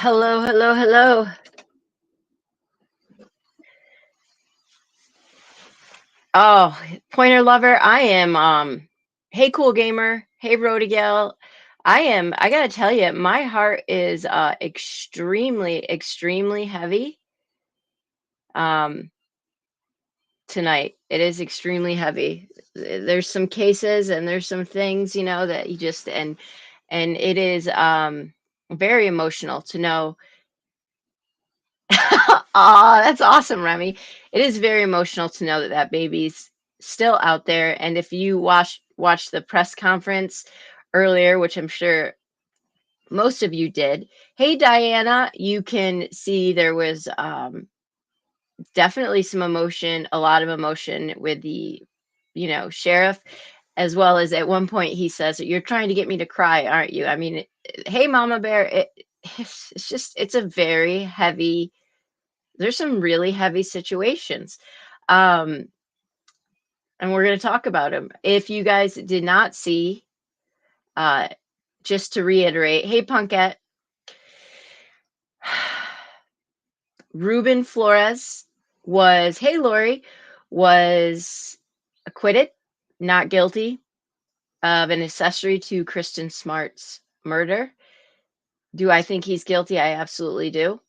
Hello, hello, hello. Oh, pointer lover, I am hey cool gamer, hey Rodigal. I gotta tell you, my heart is extremely heavy um tonight. It is extremely heavy. There's some cases and there's some things, that you just and it is very emotional to know. Aw, that's awesome, Remy. It is very emotional to know that that baby's still out there. And if you watch the press conference earlier, which I'm sure most of you did, hey Diana, you can see there was definitely some emotion, a lot of emotion with the, sheriff, as well as at one point he says, "You're trying to get me to cry, aren't you?" I mean, hey, Mama Bear, it's just it's a very heavy there's some really heavy situations. Um, and we're going to talk about them. If you guys did not see, uh, just to reiterate, hey, Punkette, Ruben Flores hey, Lori, was acquitted, not guilty of an accessory to Kristen Smart's murder. Do I think he's guilty? I absolutely do.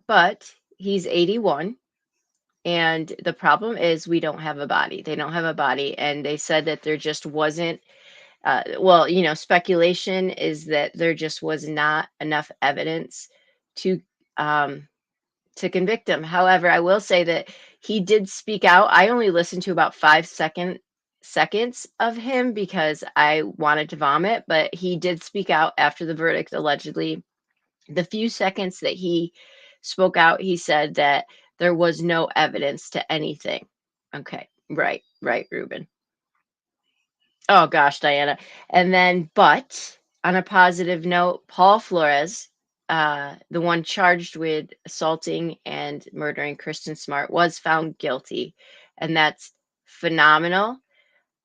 But he's 81. And the problem is we don't have a body. They don't have a body. And they said that there just wasn't, well, speculation is that there just was not enough evidence to um, to convict him. However, I will say that he did speak out. I only listened to about 5 seconds of him because I wanted to vomit, but he did speak out after the verdict, allegedly. The few seconds that he spoke out, he said that there was no evidence to anything. Okay, right, Ruben. Oh gosh, Diana. And then, but on a positive note, Paul Flores, the one charged with assaulting and murdering Kristen Smart, was found guilty. And that's phenomenal.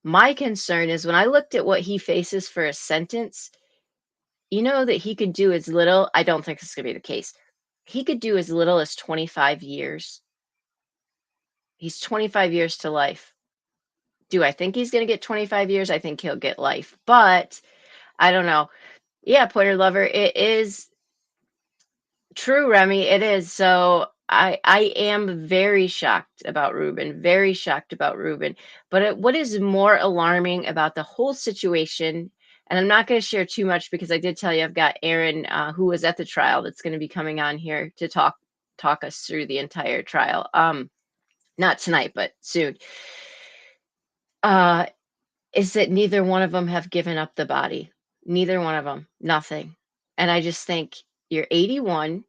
My concern is when I looked at what he faces for a sentence, that he could do as little, I don't think this is going to be the case. He could do as little as 25 years. He's 25 years to life. Do I think he's going to get 25 years? I think he'll get life, but I don't know. Yeah, Pointer Lover, it is true, Remy. It is. So I am very shocked about Ruben, very shocked about Ruben. But what is more alarming about the whole situation, and I'm not going to share too much because I did tell you I've got Aaron, who was at the trial, that's going to be coming on here to talk us through the entire trial. Not tonight, but soon. Uh, is that neither one of them have given up the body. Neither one of them. Nothing. And I just think you're 81.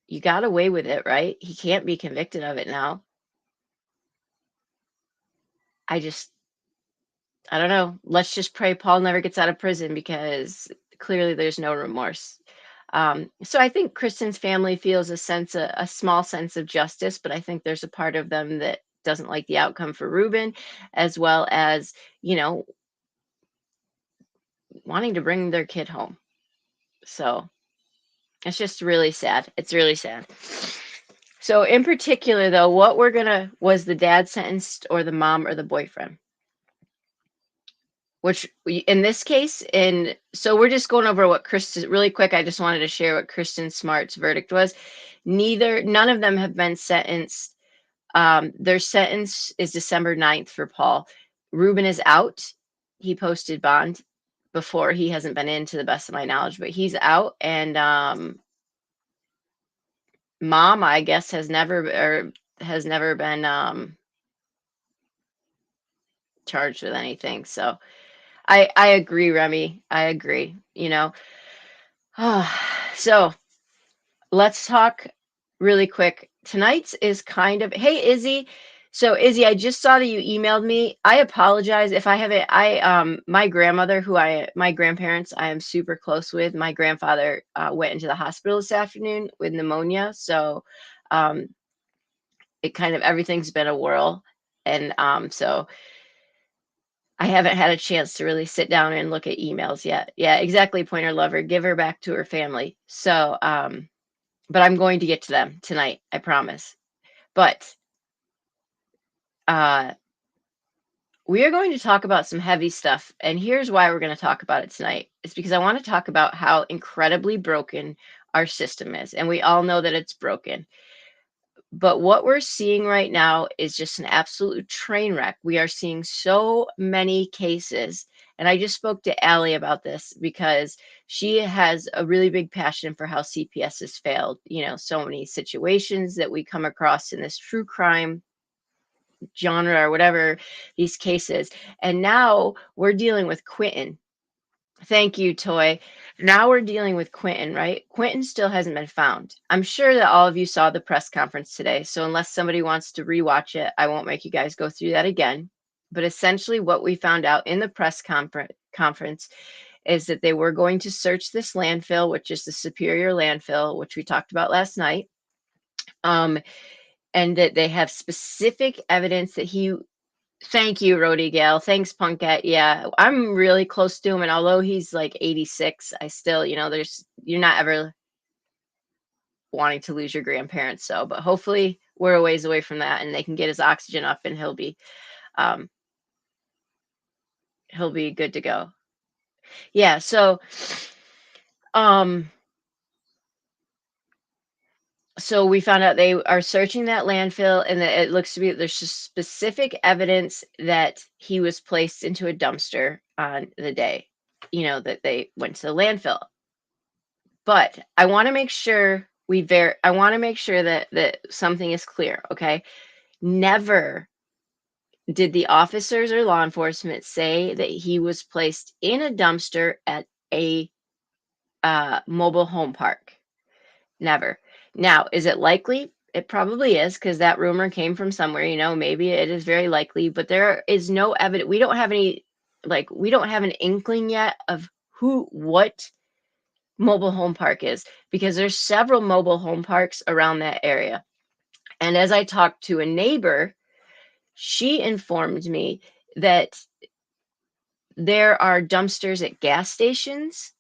You got away with it, right? He can't be convicted of it now. I just, I don't know. Let's just pray Paul never gets out of prison because clearly there's no remorse. So I think Kristen's family feels a small sense of justice, but I think there's a part of them that doesn't like the outcome for Ruben, as well as, wanting to bring their kid home. So it's just really sad. It's really sad. So in particular, though, was the dad sentenced or the mom or the boyfriend? Which in this case, so we're just going over what Kristen, really quick. I just wanted to share what Kristen Smart's verdict was. None of them have been sentenced. Their sentence is December 9th for Paul. Ruben is out. He posted bond before. He hasn't been in, to the best of my knowledge, but he's out. And mom, I guess, has never been charged with anything. So I agree, Remy. I agree. So let's talk really quick. Tonight's is kind of, hey Izzy. So Izzy, I just saw that you emailed me. I apologize if I haven't. My grandmother, my grandparents, I am super close with. My grandfather went into the hospital this afternoon with pneumonia. So it kind of, everything's been a whirl. And so I haven't had a chance to really sit down and look at emails yet. Yeah, exactly, Pointer Lover. Give her back to her family. So but I'm going to get to them tonight, I promise. But uh, we are going to talk about some heavy stuff, and here's why we're going to talk about it tonight. It's because I want to talk about how incredibly broken our system is, and we all know that it's broken. But what we're seeing right now is just an absolute train wreck. We are seeing so many cases. And I just spoke to Allie about this because she has a really big passion for how CPS has failed. You know, so many situations that we come across in this true crime genre or whatever these cases. And now we're dealing with Quinton. Thank you, Toy. Now we're dealing with Quinton, right? Quinton still hasn't been found. I'm sure that all of you saw the press conference today. So unless somebody wants to rewatch it, I won't make you guys go through that again. But essentially, what we found out in the press conference is that they were going to search this landfill, which is the Superior landfill, which we talked about last night. And that they have specific evidence that he. Thank you, Rody Gale. Thanks, Punkette. Yeah, I'm really close to him, and although he's like 86, I still, you're not ever wanting to lose your grandparents. So, but hopefully we're a ways away from that, and they can get his oxygen up, and um, he'll be good to go. Yeah. Um, so we found out they are searching that landfill, and that it looks to be there's just specific evidence that he was placed into a dumpster on the day, that they went to the landfill. But I want to make sure I want to make sure that something is clear, okay? Never did the officers or law enforcement say that he was placed in a dumpster at a mobile home park. Never. Now, is it likely? It probably is because that rumor came from somewhere, maybe it is very likely, but there is no evidence. We don't have any, we don't have an inkling yet of what mobile home park is, because there's several mobile home parks around that area. And as I talked to a neighbor, she informed me that there are dumpsters at gas stations.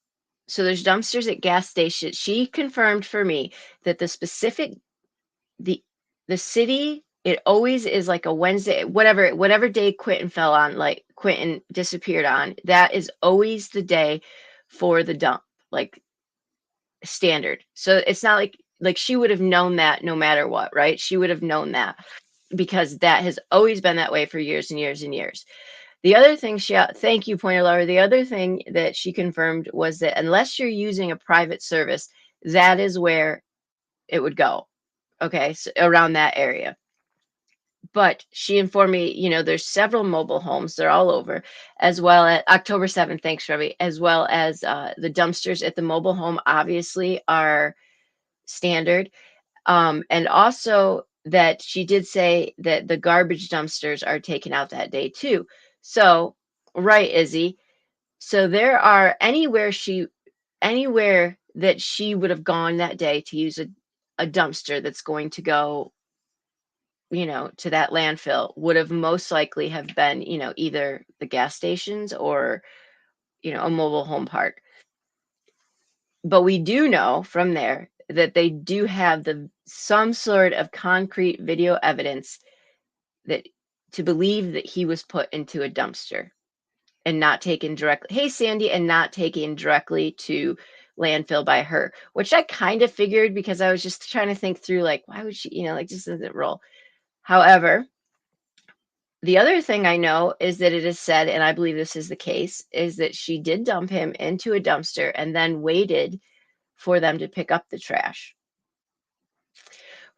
So there's dumpsters at gas stations. She confirmed for me that the the city, it always is like a Wednesday, whatever day Quinton fell on, like Quinton disappeared on, that is always the day for the dump. Like standard. So it's not like she would have known that no matter what, right? She would have known that because that has always been that way for years and years and years. The other thing thank you, Pointer Lover. The other thing that she confirmed was that unless you're using a private service, that is where it would go. Okay, so around that area. But she informed me, there's several mobile homes. They're all over, as well as October 7th. Thanks, Robbie. As well as the dumpsters at the mobile home, obviously, are standard. And also that she did say that the garbage dumpsters are taken out that day too. So, right, Izzy. So there are anywhere that she would have gone that day to use a dumpster that's going to go, to that landfill would have most likely have been, either the gas stations or, a mobile home park. But we do know from there that they do have some sort of concrete video evidence that to believe that he was put into a dumpster and not taken directly. Hey, Sandy, and not taken directly to landfill by her, which I kind of figured because I was just trying to think through, like, why would she, just doesn't roll. However, the other thing I know is that it is said, and I believe this is the case, is that she did dump him into a dumpster and then waited for them to pick up the trash.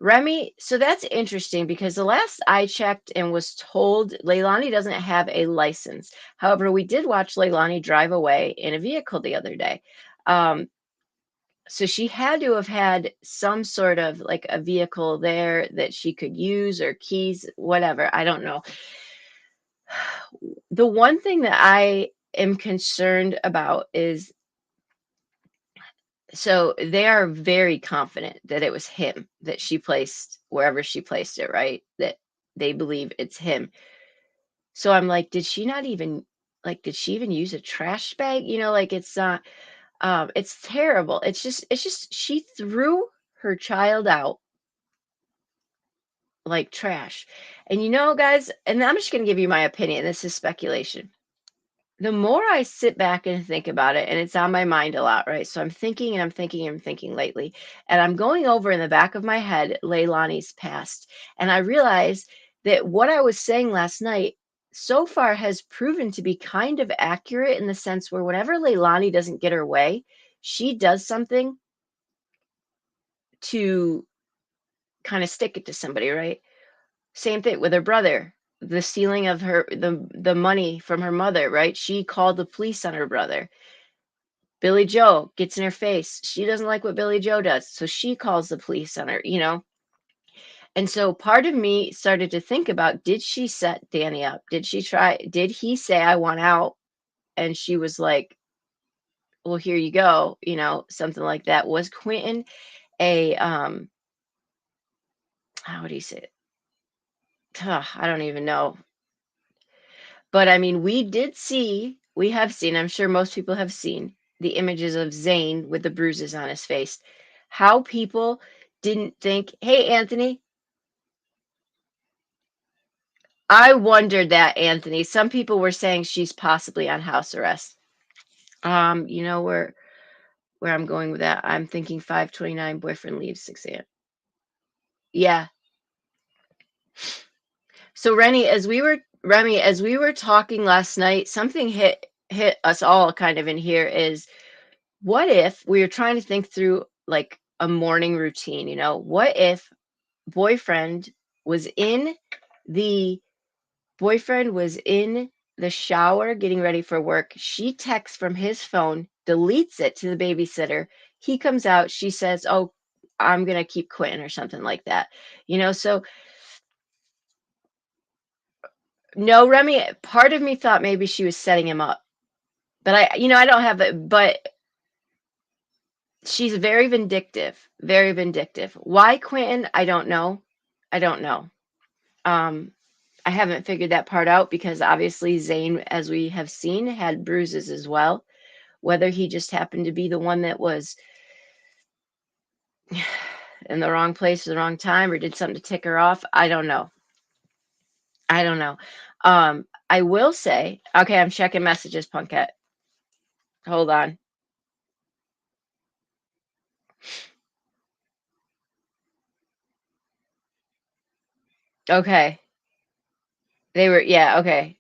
Remy, so that's interesting because the last I checked and was told, Leilani doesn't have a license. However, we did watch Leilani drive away in a vehicle the other day. So she had to have had some sort of like a vehicle there that she could use, or keys, whatever. I don't know. The one thing that I am concerned about is, so they are very confident that it was him that she placed wherever she placed it, right? That they believe it's him. So I'm like, did she even use a trash bag? Like it's not, it's terrible. It's just she threw her child out like trash. And guys, and I'm just going to give you my opinion. This is speculation. The more I sit back and think about it, and it's on my mind a lot, right? So I'm thinking and I'm thinking and I'm thinking lately, and I'm going over in the back of my head Leilani's past. And I realized that what I was saying last night so far has proven to be kind of accurate in the sense where whenever Leilani doesn't get her way, she does something to kind of stick it to somebody, right? Same thing with her brother. The stealing of the money from her mother, right? She called the police on her brother. Billy Joe gets in her face. She doesn't like what Billy Joe does, so she calls the police on her. And so part of me started to think about, did she set Danny up? Did he say, I want out? And she was like, well, here you go, something like that. Was Quinton a, how would he say it? I don't even know. But I mean, we have seen, I'm sure most people have seen the images of Zane with the bruises on his face. How people didn't think, hey, Anthony, I wondered that, Anthony. Some people were saying she's possibly on house arrest. You know where I'm going with that. I'm thinking 5:29, boyfriend leaves 6 a.m. Yeah. So Remy, as we were talking last night, something hit us all kind of in here is, what if we were trying to think through like a morning routine, What if boyfriend was in the boyfriend was in the shower getting ready for work. She texts from his phone, deletes it to the babysitter. He comes out, she says, "Oh, I'm going to keep Quinton," or something like that. So no, Remy, part of me thought maybe she was setting him up. But I don't have it, but she's very vindictive, very vindictive. Why Quinton? I don't know. I don't know. Um, I haven't figured that part out because obviously Zane, as we have seen, had bruises as well. Whether he just happened to be the one that was in the wrong place at the wrong time or did something to tick her off, I don't know. I don't know. I will say, okay, I'm checking messages, Punkette. Hold on. Okay. Okay.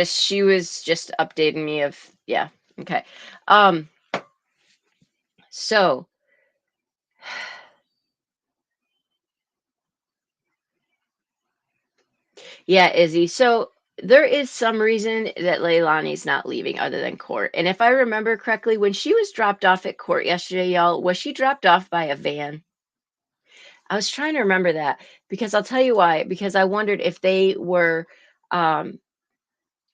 She was just updating me of, yeah, okay. Um, so, yeah, Izzy. So there is some reason that Leilani's not leaving other than court. And if I remember correctly, when she was dropped off at court yesterday, y'all, was she dropped off by a van? I was trying to remember that because I'll tell you why. Because I wondered um,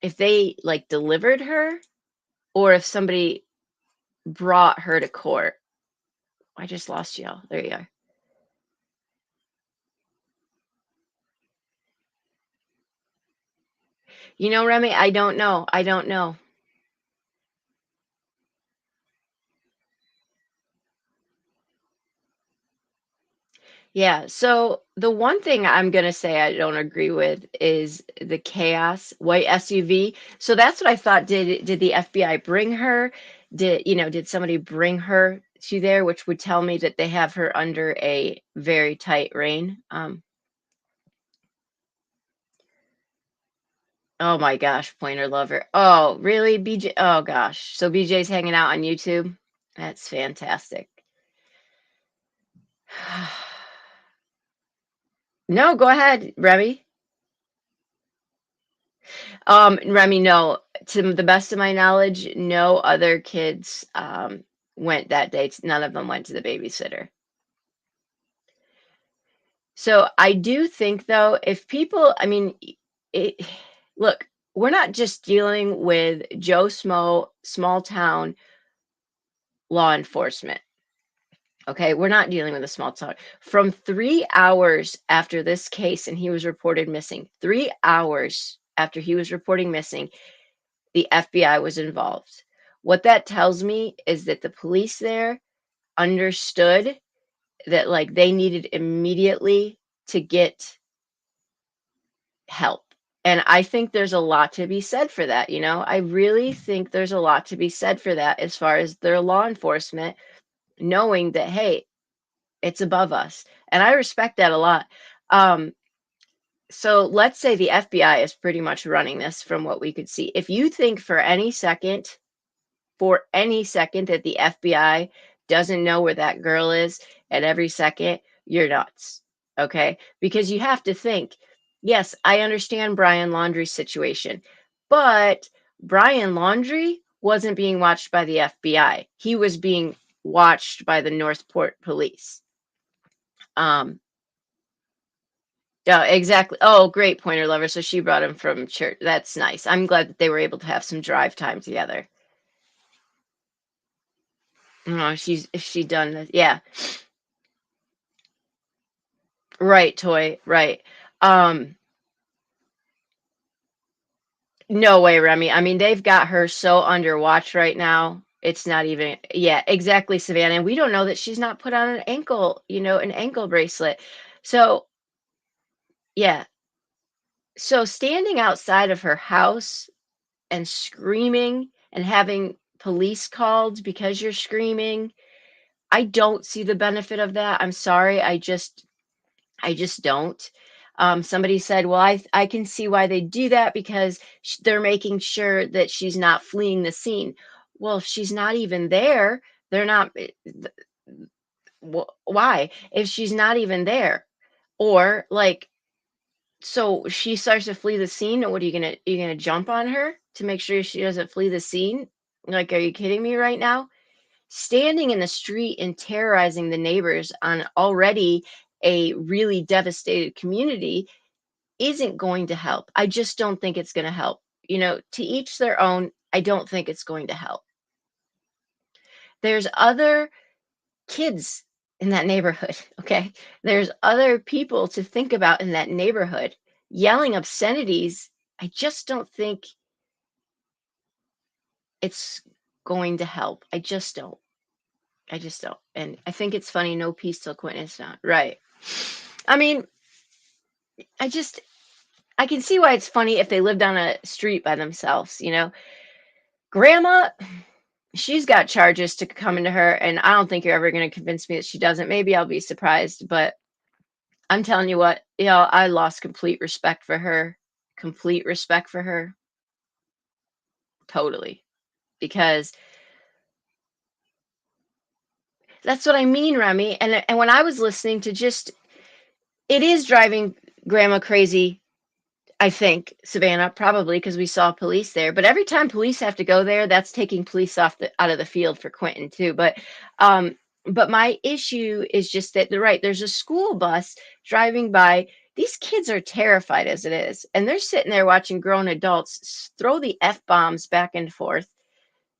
if they like delivered her or if somebody brought her to court. I just lost y'all. There you are. Remy, I don't know. I don't know. Yeah. So the one thing I'm going to say I don't agree with is the chaos white SUV. So that's what I thought. Did the FBI bring her? Did somebody bring her to there, which would tell me that they have her under a very tight rein? Oh my gosh, Pointer Lover. Oh, really? BJ? Oh gosh. So BJ's hanging out on YouTube? That's fantastic. No, go ahead, Remy. Remy, no. To the best of my knowledge, no other kids went that day. None of them went to the babysitter. So I do think, though, if people, I mean, it, look, we're not just dealing with Joe Smo, small town law enforcement. Okay, we're not dealing with a small town. From 3 hours after this case, and he was reported missing, 3 hours after he was reporting missing, the FBI was involved. What that tells me is that the police there understood that like they needed immediately to get help. And I think there's a lot to be said for that, you know? I really think there's a lot to be said for that as far as their law enforcement knowing that, hey, it's above us. And I respect that a lot. Um, so let's say the FBI is pretty much running this from what we could see. If you think for any second that the FBI doesn't know where that girl is at every second, you're nuts. Okay? Because you have to think, yes, I understand Brian Laundrie's situation, but Brian Laundrie wasn't being watched by the FBI. He was being watched by the Northport police. Um, yeah, exactly. Oh, great pointer lover. So she brought him from church. That's nice. I'm glad that they were able to have some drive time together. Oh, if she done this, yeah. Right, Toy, right. Um, no way, Remy. I mean, they've got her so under watch right now. It's not even, yeah, exactly, Savannah. And we don't know that she's not put on an ankle bracelet. So, yeah. So standing outside of her house and screaming and having police called because you're screaming, I don't see the benefit of that. I'm sorry. I just don't. Somebody said, "Well, I can see why they do that because they're making sure that she's not fleeing the scene." Well, if she's not even there, they're not. Why? If she's not even there, or like, so she starts to flee the scene. What you gonna jump on her to make sure she doesn't flee the scene? Like, are you kidding me right now? Standing in the street and terrorizing the neighbors on already a really devastated community isn't going to help. I just don't think it's going to help. You know, to each their own. I don't think it's going to help. There's other kids in that neighborhood, okay? There's other people to think about in that neighborhood. Yelling obscenities, I just don't think it's going to help. I just don't. I just don't. And I think it's funny, no peace till Quinton is found. Right. I mean, I just I can see why it's funny if they lived on a street by themselves, you know. Grandma, she's got charges to come into her, and I don't think you're ever going to convince me that she doesn't. Maybe I'll be surprised, but I'm telling you what, I lost complete respect for her. Complete respect for her. Totally. Because that's what I mean, Remy. And when I was listening to it is driving grandma crazy. I think, Savannah, probably because we saw police there. But every time police have to go there, that's taking police out of the field for Quinton too. Um, but my issue is just that they're right. There's a school bus driving by. These kids are terrified as it is, and they're sitting there watching grown adults throw the f bombs back and forth.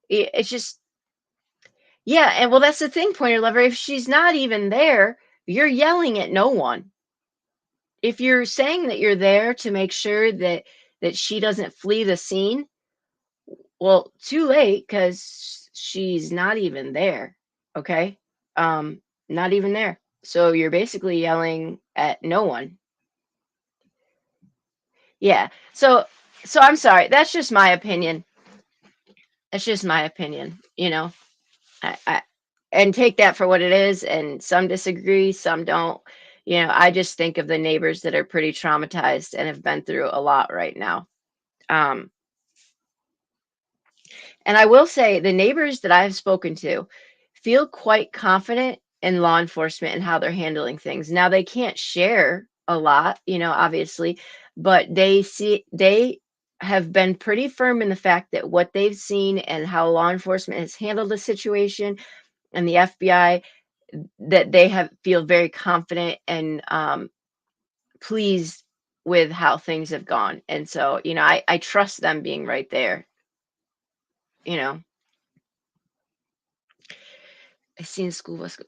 It's just, yeah. And well, that's the thing, pointer lover. If she's not even there, you're yelling at no one. If you're saying that you're there to make sure that she doesn't flee the scene, well, too late because she's not even there. Okay. Not even there. So you're basically yelling at no one. Yeah. So I'm sorry. That's just my opinion. That's just my opinion, you know. I and take that for what it is, and some disagree, some don't. You know, I just think of the neighbors that are pretty traumatized and have been through a lot right now. Um, And I will say the neighbors that I've spoken to feel quite confident in law enforcement and how they're handling things. Now they can't share a lot, obviously, but they have been pretty firm in the fact that what they've seen and how law enforcement has handled the situation and the FBI, that they have feel very confident and pleased with how things have gone. And so, I trust them being right there, you know. I seen school bus.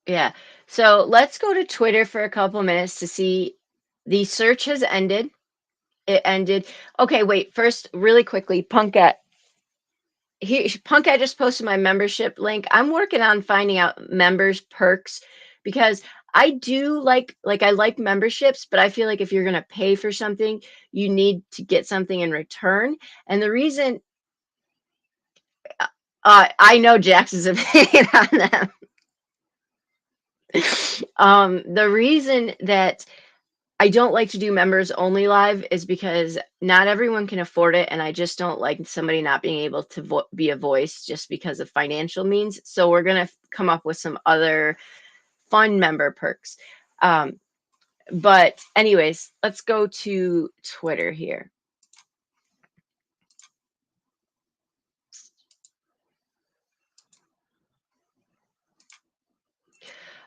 Yeah. So let's go to Twitter for a couple minutes to see the search has ended. It ended. Okay, wait. First, really quickly, Punkette. Punk, I just posted my membership link. I'm working on finding out members perks because I do I like memberships, but I feel like if you're going to pay for something, you need to get something in return. And the reason I know Jax's opinion on them. The reason that I don't like to do members only live is because not everyone can afford it, and I just don't like somebody not being able to be a voice just because of financial means. So we're gonna come up with some other fun member perks. But anyways, let's go to Twitter here.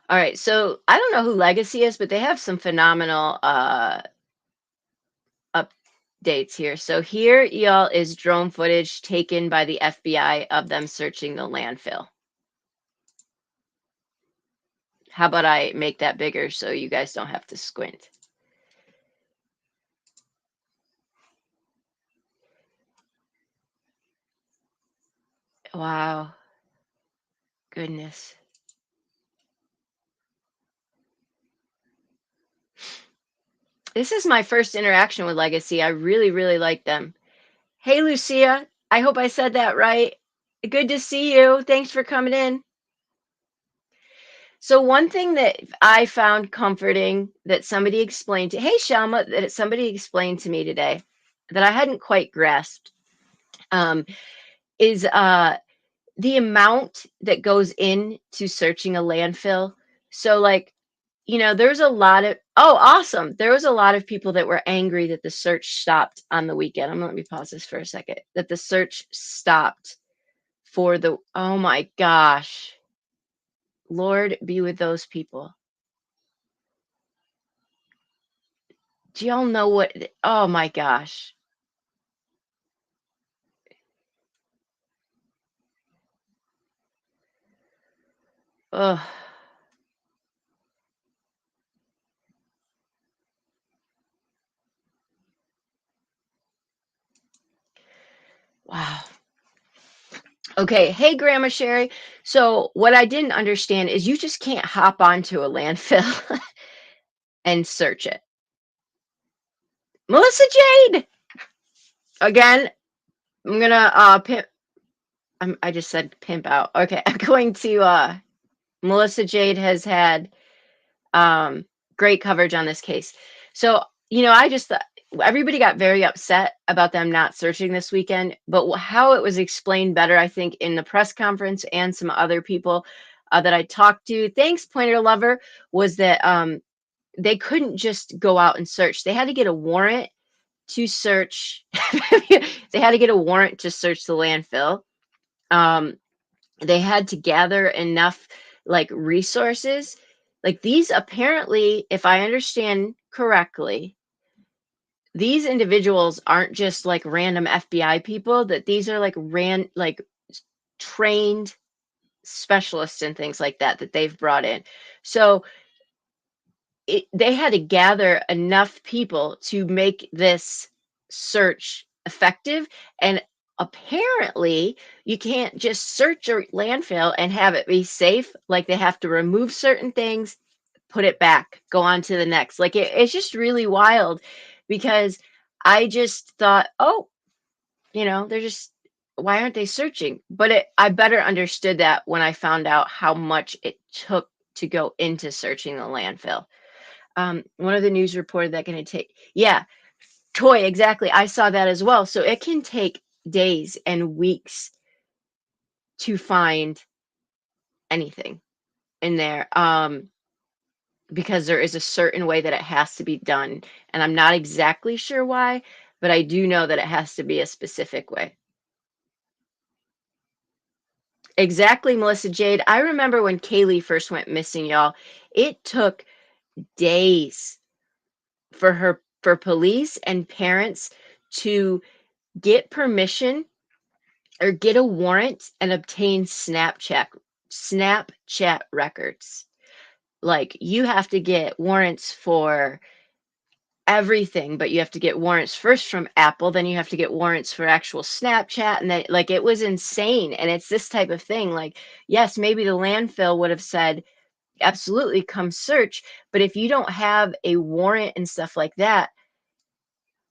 All right, so I don't know who Legacy is, but they have some phenomenal updates here. So here, y'all, is drone footage taken by the FBI of them searching the landfill. How about I make that bigger so you guys don't have to squint? Wow. Goodness. This is my first interaction with Legacy. I really, really like them. Hey, Lucia. I hope I said that right. Good to see you. Thanks for coming in. So one thing that I found comforting that somebody explained to, hey, Shalma, that somebody explained to me today that I hadn't quite grasped um, is the amount that goes into searching a landfill. So like, there's a lot of, oh, awesome. There was a lot of people that were angry that the search stopped on the weekend. Let me pause this for a second. That the search stopped for oh my gosh. Lord be with those people. Do y'all know what, oh my gosh. Ugh. Wow. Okay. Hey, Grandma Sherry. So what I didn't understand is you just can't hop onto a landfill and search it. Melissa Jade. Again, I'm gonna pimp. I just said pimp out. Okay, I'm going to. Melissa Jade has had great coverage on this case. So I just thought everybody got very upset about them not searching this weekend, but how it was explained better, I think, in the press conference and some other people that I talked to. Thanks, Pointer Lover. Was that they couldn't just go out and search. They had to get a warrant to search. They had to get a warrant to search the landfill. They had to gather enough resources. Like these apparently, if I understand correctly, these individuals aren't just like random FBI people, that these are like trained specialists and things like that they've brought in. So they had to gather enough people to make this search effective. And apparently, you can't just search a landfill and have it be safe. Like they have to remove certain things, put it back, go on to the next. It's just really wild because I just thought, oh, they're just, why aren't they searching? But I better understood that when I found out how much it took to go into searching the landfill. One of the news reported that going to take, yeah, Toy, exactly. I saw that as well. So it can take days and weeks to find anything in there, because there is a certain way that it has to be done. And I'm not exactly sure why, but I do know that it has to be a specific way. Exactly, Melissa Jade. I remember when Kaylee first went missing, y'all. It took days for police and parents to get permission or get a warrant and obtain Snapchat records. Like you have to get warrants for everything, but you have to get warrants first from Apple, then you have to get warrants for actual Snapchat, and then like it was insane. And it's this type of thing. Like, yes, maybe the landfill would have said, absolutely come search, but if you don't have a warrant and stuff like that,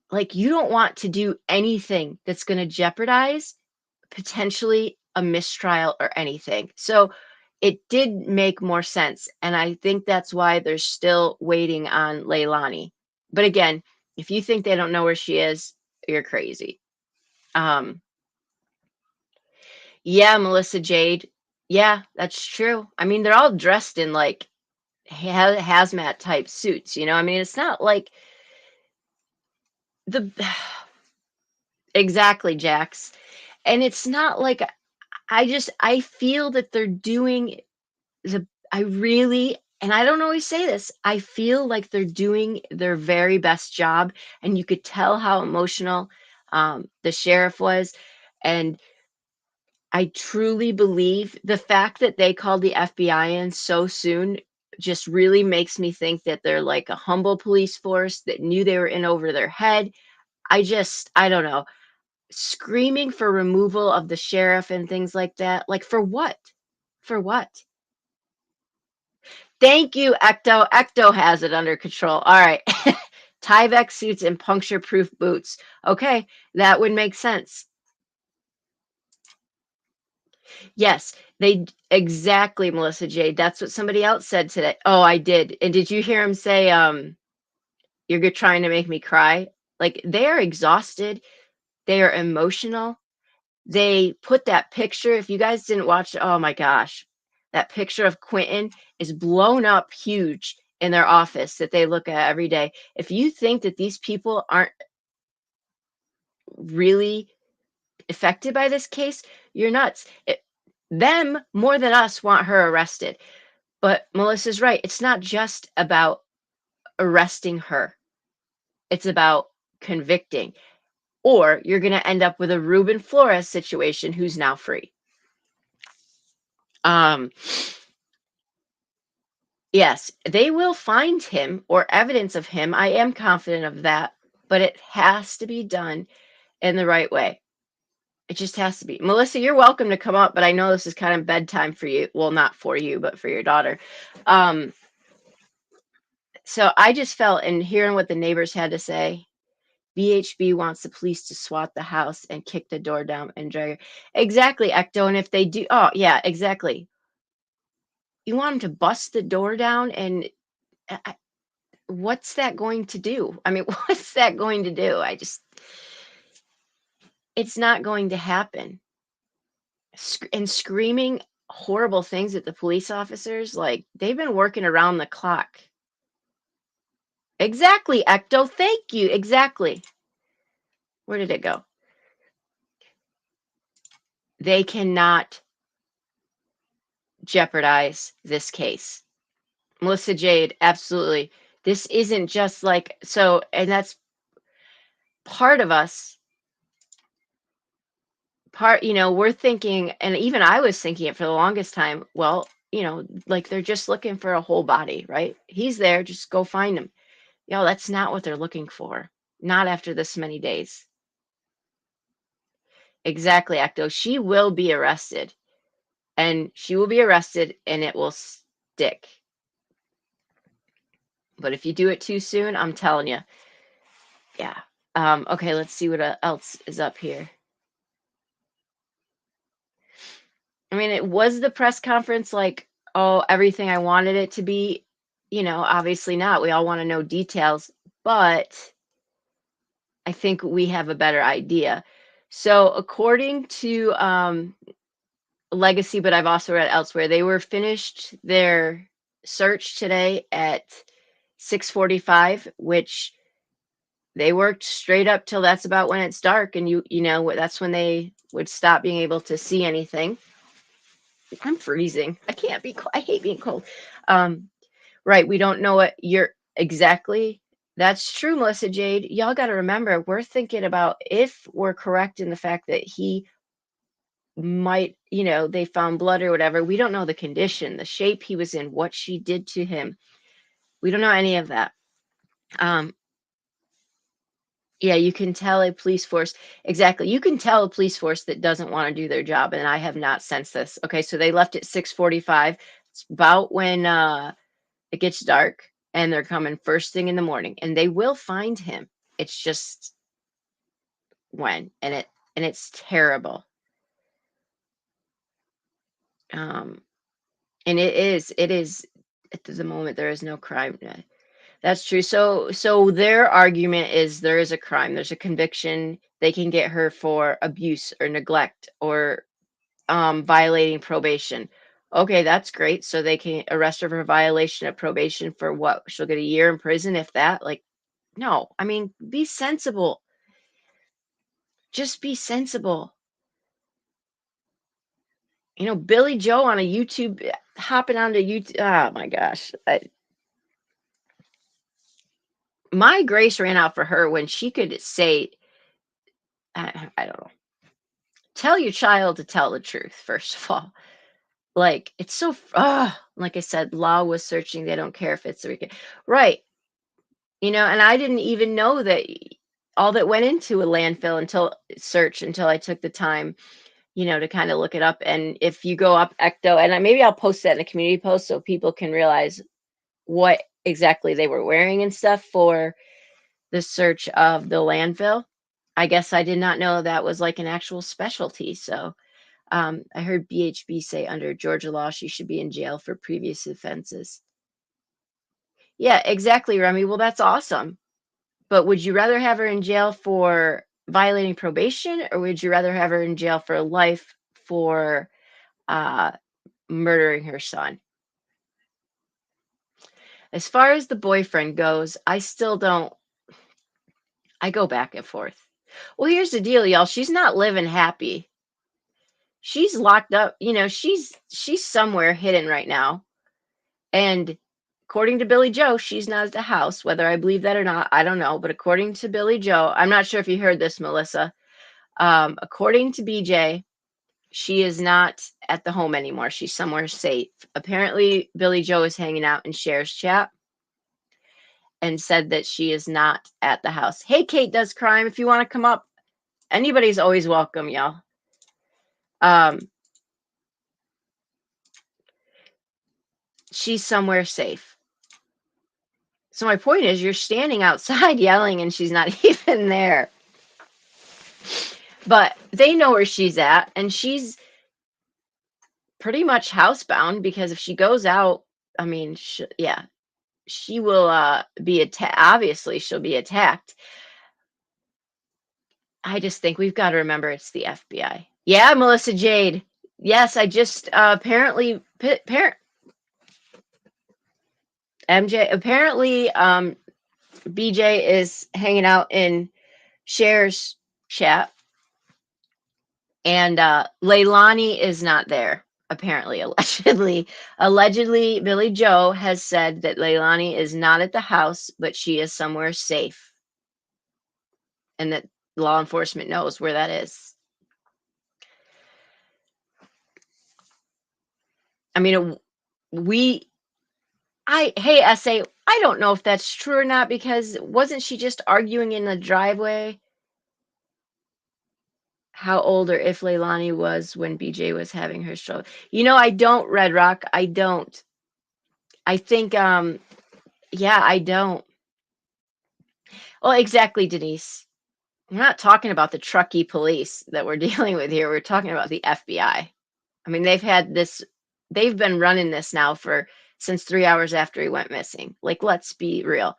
like you don't want to do anything that's going to jeopardize potentially a mistrial or anything. So it did make more sense. And I think that's why they're still waiting on Leilani. But again, if you think they don't know where she is, you're crazy. Um, yeah, Melissa Jade. Yeah, that's true. I mean, they're all dressed in like hazmat type suits, you know? I mean, it's not like the exactly, Jax. And it's not like I feel that they're doing the I really, and I don't always say this, I feel like they're doing their very best job, and you could tell how emotional the sheriff was. And I truly believe the fact that they called the FBI in so soon just really makes me think that they're like a humble police force that knew they were in over their head. I don't know, screaming for removal of the sheriff and things like that. Like, for what? For what? Thank you, Ecto. Ecto has it under control. All right. Tyvek suits and puncture-proof boots. Okay, that would make sense. Yes, exactly, Melissa J. That's what somebody else said today. Oh, I did. And did you hear him say, you're trying to make me cry? Like, they are exhausted. They are emotional. They put that picture, if you guys didn't watch, oh my gosh, that picture of Quinton is blown up huge in their office that they look at every day. If you think that these people aren't really affected by this case, you're nuts. Them more than us want her arrested. But Melissa's right. It's not just about arresting her. It's about convicting. Or you're going to end up with a Ruben Flores situation who's now free. Um, Yes, they will find him or evidence of him. I am confident of that, but it has to be done in the right way. It just has to be. Melissa, you're welcome to come up, but I know this is kind of bedtime for you. Well, not for you, but for your daughter. Um, so I just felt, in hearing what the neighbors had to say, BHB wants the police to swat the house and kick the door down and drag her. Exactly, Ecto. And if they do, oh, yeah, exactly. You want them to bust the door down and what's that going to do? I mean, what's that going to do? It's not going to happen. And screaming horrible things at the police officers, like they've been working around the clock. Exactly, Ecto. Thank you. Exactly. Where did it go? They cannot jeopardize this case. Melissa Jade, absolutely. This isn't just like, so, and that's part of us we're thinking, and even I was thinking it for the longest time, well, like they're just looking for a whole body, right? He's there, just go find him. That's not what they're looking for. Not after this many days. Exactly, Ecto. She will be arrested. And she will be arrested and it will stick. But if you do it too soon, I'm telling you. Yeah. Okay, let's see what else is up here. I mean, it was the press conference like, oh, everything I wanted it to be, obviously not. We all want to know details, but I think we have a better idea. So, according to Legacy, but I've also read elsewhere, they were finished their search today at 6:45, which they worked straight up till that's about when it's dark, and that's when they would stop being able to see anything. I'm freezing. I can't be cold. I hate being cold. Right. We don't know what you're exactly. That's true, Melissa Jade. Y'all got to remember, we're thinking about if we're correct in the fact that he might, they found blood or whatever. We don't know the condition, the shape he was in, what she did to him. We don't know any of that. Um, Yeah, you can tell a police force exactly. You can tell a police force that doesn't want to do their job, and I have not sensed this. Okay, so they left at 6:45. It's about when it gets dark, and they're coming first thing in the morning, and they will find him. It's just when, and it's terrible. Um, and it is at the moment there is no crime. That's true. So their argument is there is a crime, there's a conviction, they can get her for abuse or neglect or violating probation. Okay, that's great. So they can arrest her for violation of probation for what? She'll get a year in prison if that. Like, no. I mean, be sensible. Just be sensible. Billy Joe on a YouTube, hopping onto YouTube. Oh my gosh. My grace ran out for her when she could say, I don't know. Tell your child to tell the truth, first of all. Like, it's so, like I said, law was searching. They don't care if it's the weekend. Right. And I didn't even know that all that went into a landfill until I took the time, to kind of look it up. And if you go up ecto, and maybe I'll post that in a community post so people can realize what exactly they were wearing and stuff for the search of the landfill. I guess I did not know that was like an actual specialty. So I heard BHB say under Georgia law, she should be in jail for previous offenses. Yeah, exactly, Remy. Well, that's awesome. But would you rather have her in jail for violating probation, or would you rather have her in jail for life for uh, murdering her son? As far as the boyfriend goes, I still don't, I go back and forth. Well, here's the deal, y'all. She's not living happy. She's locked up. She's somewhere hidden right now. And according to Billy Joe, she's not at the house. Whether I believe that or not, I don't know. But according to Billy Joe, I'm not sure if you heard this, Melissa. According to BJ, she is not at the home anymore. She's somewhere safe. Apparently, Billy Joe is hanging out in Cher's chat and said that she is not at the house. Hey, Kate Does Crime, if you want to come up, anybody's always welcome, y'all. She's somewhere safe. So my point is, you're standing outside yelling and she's not even there. But they know where she's at, and she's pretty much housebound because if she goes out, I mean, she will be attacked. Obviously, she'll be attacked. I just think we've got to remember it's the FBI. Yeah, Melissa Jade. Yes, I just apparently MJ apparently BJ is hanging out in Cher's chat, and Leilani is not there. Apparently, allegedly, Billy Joe has said that Leilani is not at the house, but she is somewhere safe, and that law enforcement knows where that is. I mean, hey, SA, I don't know if that's true or not, because wasn't she just arguing in the driveway how old or if Leilani was when BJ was having her stroke? I don't, Red Rock. I don't. I think, yeah, I don't. Well, exactly, Denise. We're not talking about the Truckee police that we're dealing with here. We're talking about the FBI. I mean, they've been running this now since 3 hours after he went missing. Like, let's be real.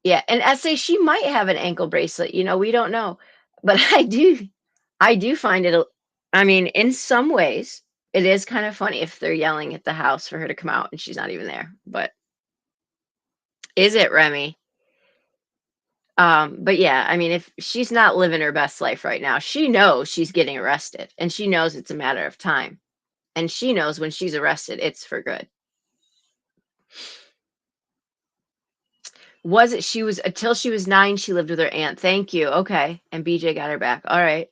Yeah, and SA, she might have an ankle bracelet, we don't know. But I do find it, I mean, in some ways, it is kind of funny if they're yelling at the house for her to come out and she's not even there. But is it, Remy? But yeah, I mean, if she's not living her best life right now, she knows she's getting arrested, and she knows it's a matter of time. And she knows when she's arrested, it's for good. She was until she was 9, she lived with her aunt. Thank you. Okay. And BJ got her back. All right.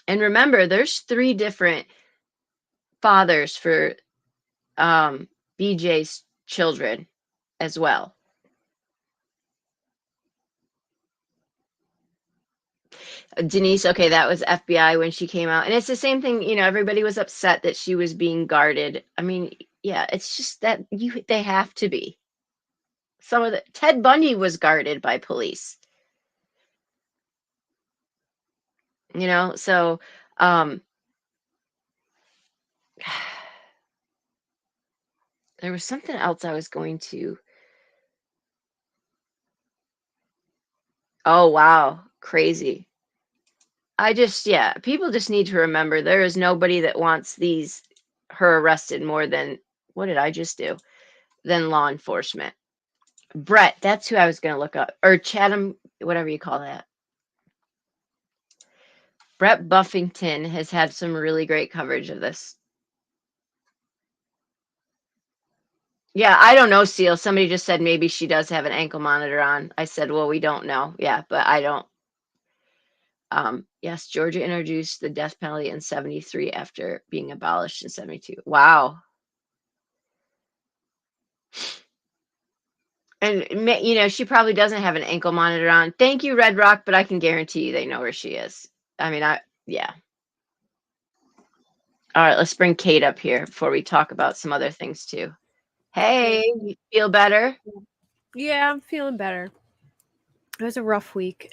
And remember, there's 3 different fathers for BJ's children as well. Denise, okay, that was FBI when she came out. And it's the same thing, everybody was upset that she was being guarded. I mean, yeah, it's just that they have to be. Some of the Ted Bundy was guarded by police. So there was something else I was going to. Oh, wow. Crazy. People just need to remember there is nobody that wants her arrested more than, what did I just do? Than law enforcement. Brett, that's who I was going to look up. Or Chatham, whatever you call that. Brett Buffington has had some really great coverage of this. Yeah, I don't know, Seal. Somebody just said maybe she does have an ankle monitor on. I said, well, we don't know. Yeah, but I don't. Yes, Georgia introduced the death penalty in 73 after being abolished in 72. Wow. And, she probably doesn't have an ankle monitor on. Thank you, Red Rock, but I can guarantee you they know where she is. I mean, yeah. All right, let's bring Kate up here before we talk about some other things too. Hey, you feel better? Yeah, I'm feeling better. It was a rough week.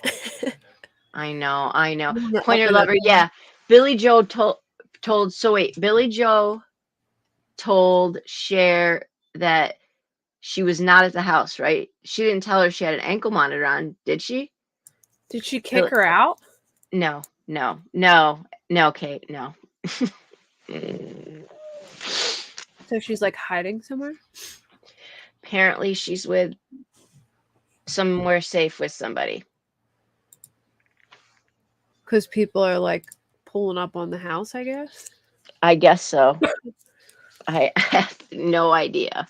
I know. Up Pointer and up. lover, yeah. Billy Joe told. So wait, Billy Joe told Cher that she was not at the house, right? She didn't tell her she had an ankle monitor on, did she? Did she kick her out? No, Kate, no. So she's like hiding somewhere? Apparently she's with somewhere safe with somebody. Because people are like pulling up on the house, I guess. I guess so. I have no idea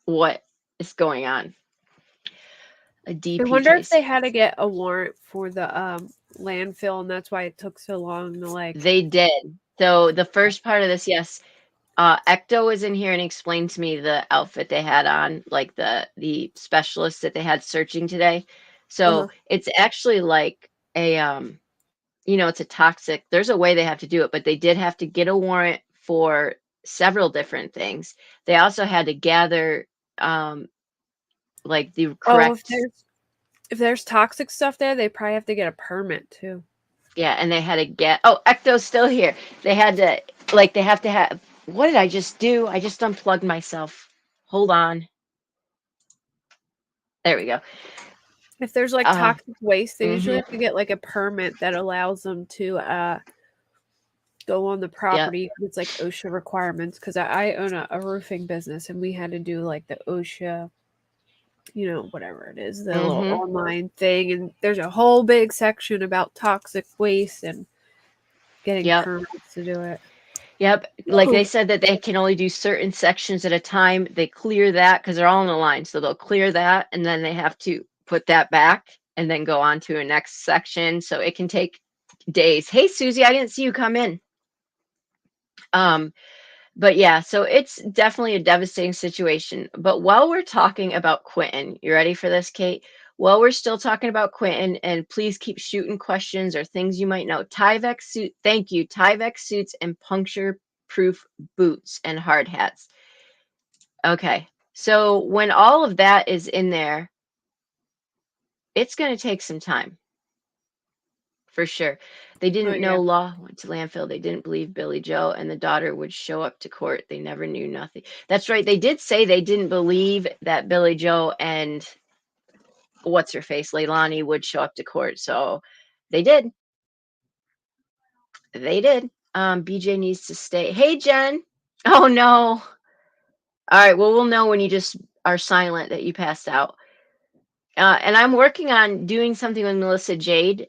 what is going on. A I wonder if DPJ. they had to get a warrant for the landfill, and that's why it took so long to like. They did. So the first part of this, yes, Ecto was in here and explained to me the outfit they had on, like the specialists that they had searching today. So it's actually like a it's a toxic. There's a way they have to do it, but they did have to get a warrant for several different things. They also had to gather like the correct. If there's toxic stuff there, they probably have to get a permit too. Yeah, and they had to get. Oh, Ecto's still here. They had to they have to have. What did I just do? I just unplugged myself. Hold on. There we go. If there's like toxic waste, they usually Mhm. have to get like a permit that allows them to go on the property. It's like OSHA requirements because I own a roofing business and we had to do like the OSHA, whatever it is, the little online thing. And there's a whole big section about toxic waste and getting permits to do it. Yep. Like they said that they can only do certain sections at a time. They clear that because they're all in a line. So they'll clear that and then they have to put that back and then go on to a next section. So it can take days. Hey, Susie, I didn't see you come in. But yeah, so it's definitely a devastating situation. But while we're talking about Quinton, you ready for this, Kate? While we're still talking about Quinton, and please keep shooting questions or things you might know. Tyvek suit, thank you. Tyvek suits and puncture-proof boots and hard hats. Okay, so when all of that is in there, it's going to take some time. For sure. They didn't know law went to landfill. They didn't believe Billy Joe and the daughter would show up to court. They never knew nothing. That's right. They did say they didn't believe that Billy Joe and what's her face, Leilani, would show up to court. So they did. They did. BJ needs to stay. Hey, Jen. Oh, no. All right. Well, we'll know when you just are silent that you passed out. And I'm working on doing something with Melissa Jade.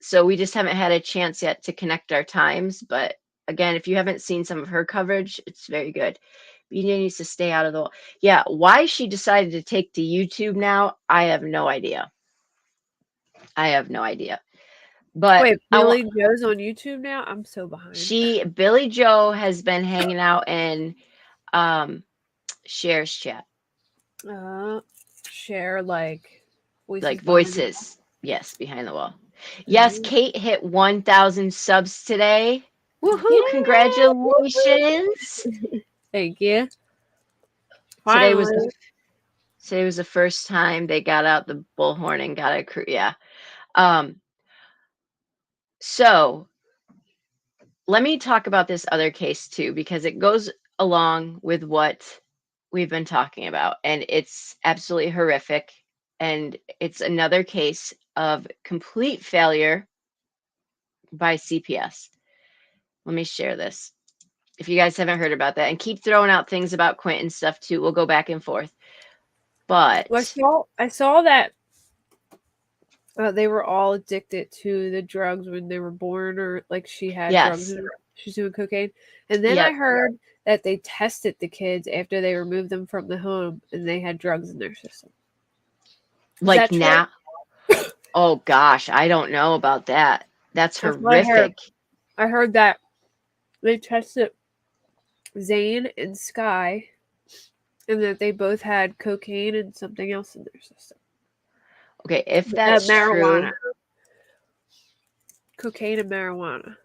So we just haven't had a chance yet to connect our times. But again, if you haven't seen some of her coverage, it's very good. BJ needs to stay out of the. Yeah, why she decided to take to YouTube now, I have no idea. But wait, Billy Joe's on YouTube now? I'm so behind. Billy Joe has been hanging out in Cher's chat. Share like voices. Like voices. Yes, behind the wall. Yes, Kate hit 1,000 subs today. Woohoo! Yay! Congratulations. Thank you. Today was the Finally. today was the first time they got out the bullhorn and got a crew. Yeah. Um. So let me talk about this other case too, because it goes along with what we've been talking about, and it's absolutely horrific. And it's another case of complete failure by CPS. Let me share this. If you guys haven't heard about that, and keep throwing out things about Quinton stuff too, we'll go back and forth. Well, But I saw that they were all addicted to the drugs when they were born, or like she had drugs yes, and she's doing cocaine. And then I yep, heard that they tested the kids after they removed them from the home and they had drugs in their system. Is like that true? now. Oh gosh, I don't know about that. That's That's what I heard. horrific. I heard that they tested Zane and Sky and that they both had cocaine and something else in their system. Okay, if that's Marijuana. true, Cocaine and marijuana.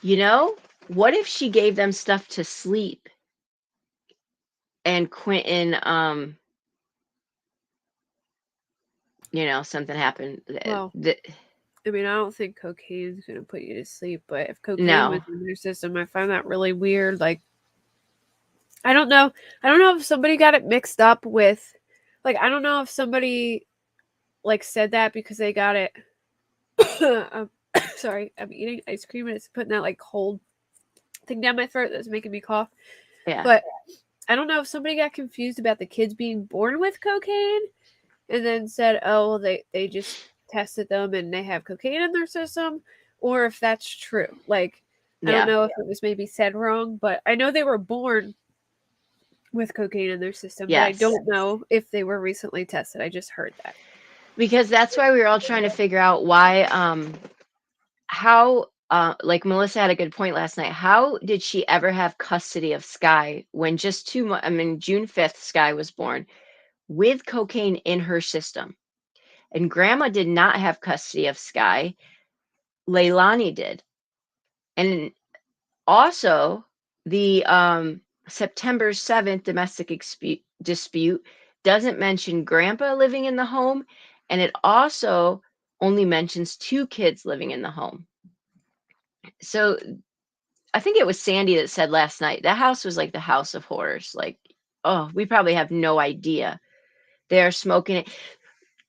you know, what if she gave them stuff to sleep and Quentin, something happened. Well, I mean, I don't think cocaine is going to put you to sleep, but if cocaine was No, in your system, I find that really weird. Like, I don't know. I don't know if somebody got it mixed up with, like, I don't know if somebody, like, said that because they got it. um, sorry, I'm eating ice cream and it's putting that, like, cold thing down my throat that's making me cough. yeah, But I don't know if somebody got confused about the kids being born with cocaine and then said, oh, well, they just tested them and they have cocaine in their system, or if that's true. Like, I don't yeah, know if it was maybe said wrong, but I know they were born with cocaine in their system, but I yes. don't know if they were recently tested. I just heard that. Because that's why we were all trying to figure out why, how, like Melissa had a good point last night. How did she ever have custody of Sky when just 2 months, I mean, June 5th, Sky was born with cocaine in her system? And grandma did not have custody of Sky. Leilani did. And also, the September 7th domestic dispute doesn't mention grandpa living in the home, and it also only mentions 2 kids living in the home. So I think it was Sandy that said last night that house was like the house of horrors. Like, oh, we probably have no idea. They're smoking it.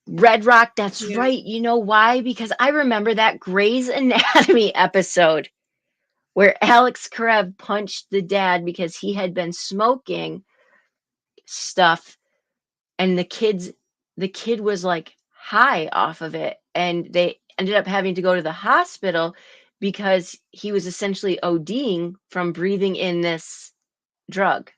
Red Rock, that's Yeah. right. You know why? Because I remember that Grey's Anatomy episode where Alex Karev punched the dad because he had been smoking stuff, and the kid was like high off of it, and they ended up having to go to the hospital because he was essentially ODing from breathing in this drug.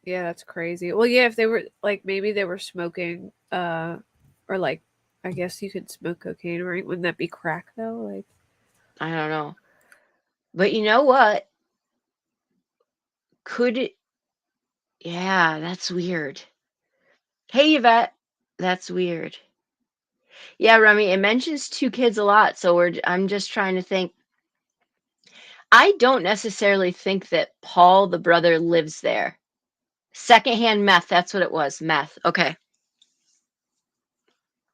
Yeah, that's crazy. Well, yeah, if they were like maybe they were smoking or like I guess you could smoke cocaine, right? Wouldn't that be crack though? Like I don't know. But you know what? Could it? Yeah, that's weird. Hey, Yvette. That's weird. Yeah, Remy, it mentions 2 kids a lot, so I'm just trying to think. I don't necessarily think that Paul, the brother, lives there. Secondhand meth, that's what it was. Meth. Okay.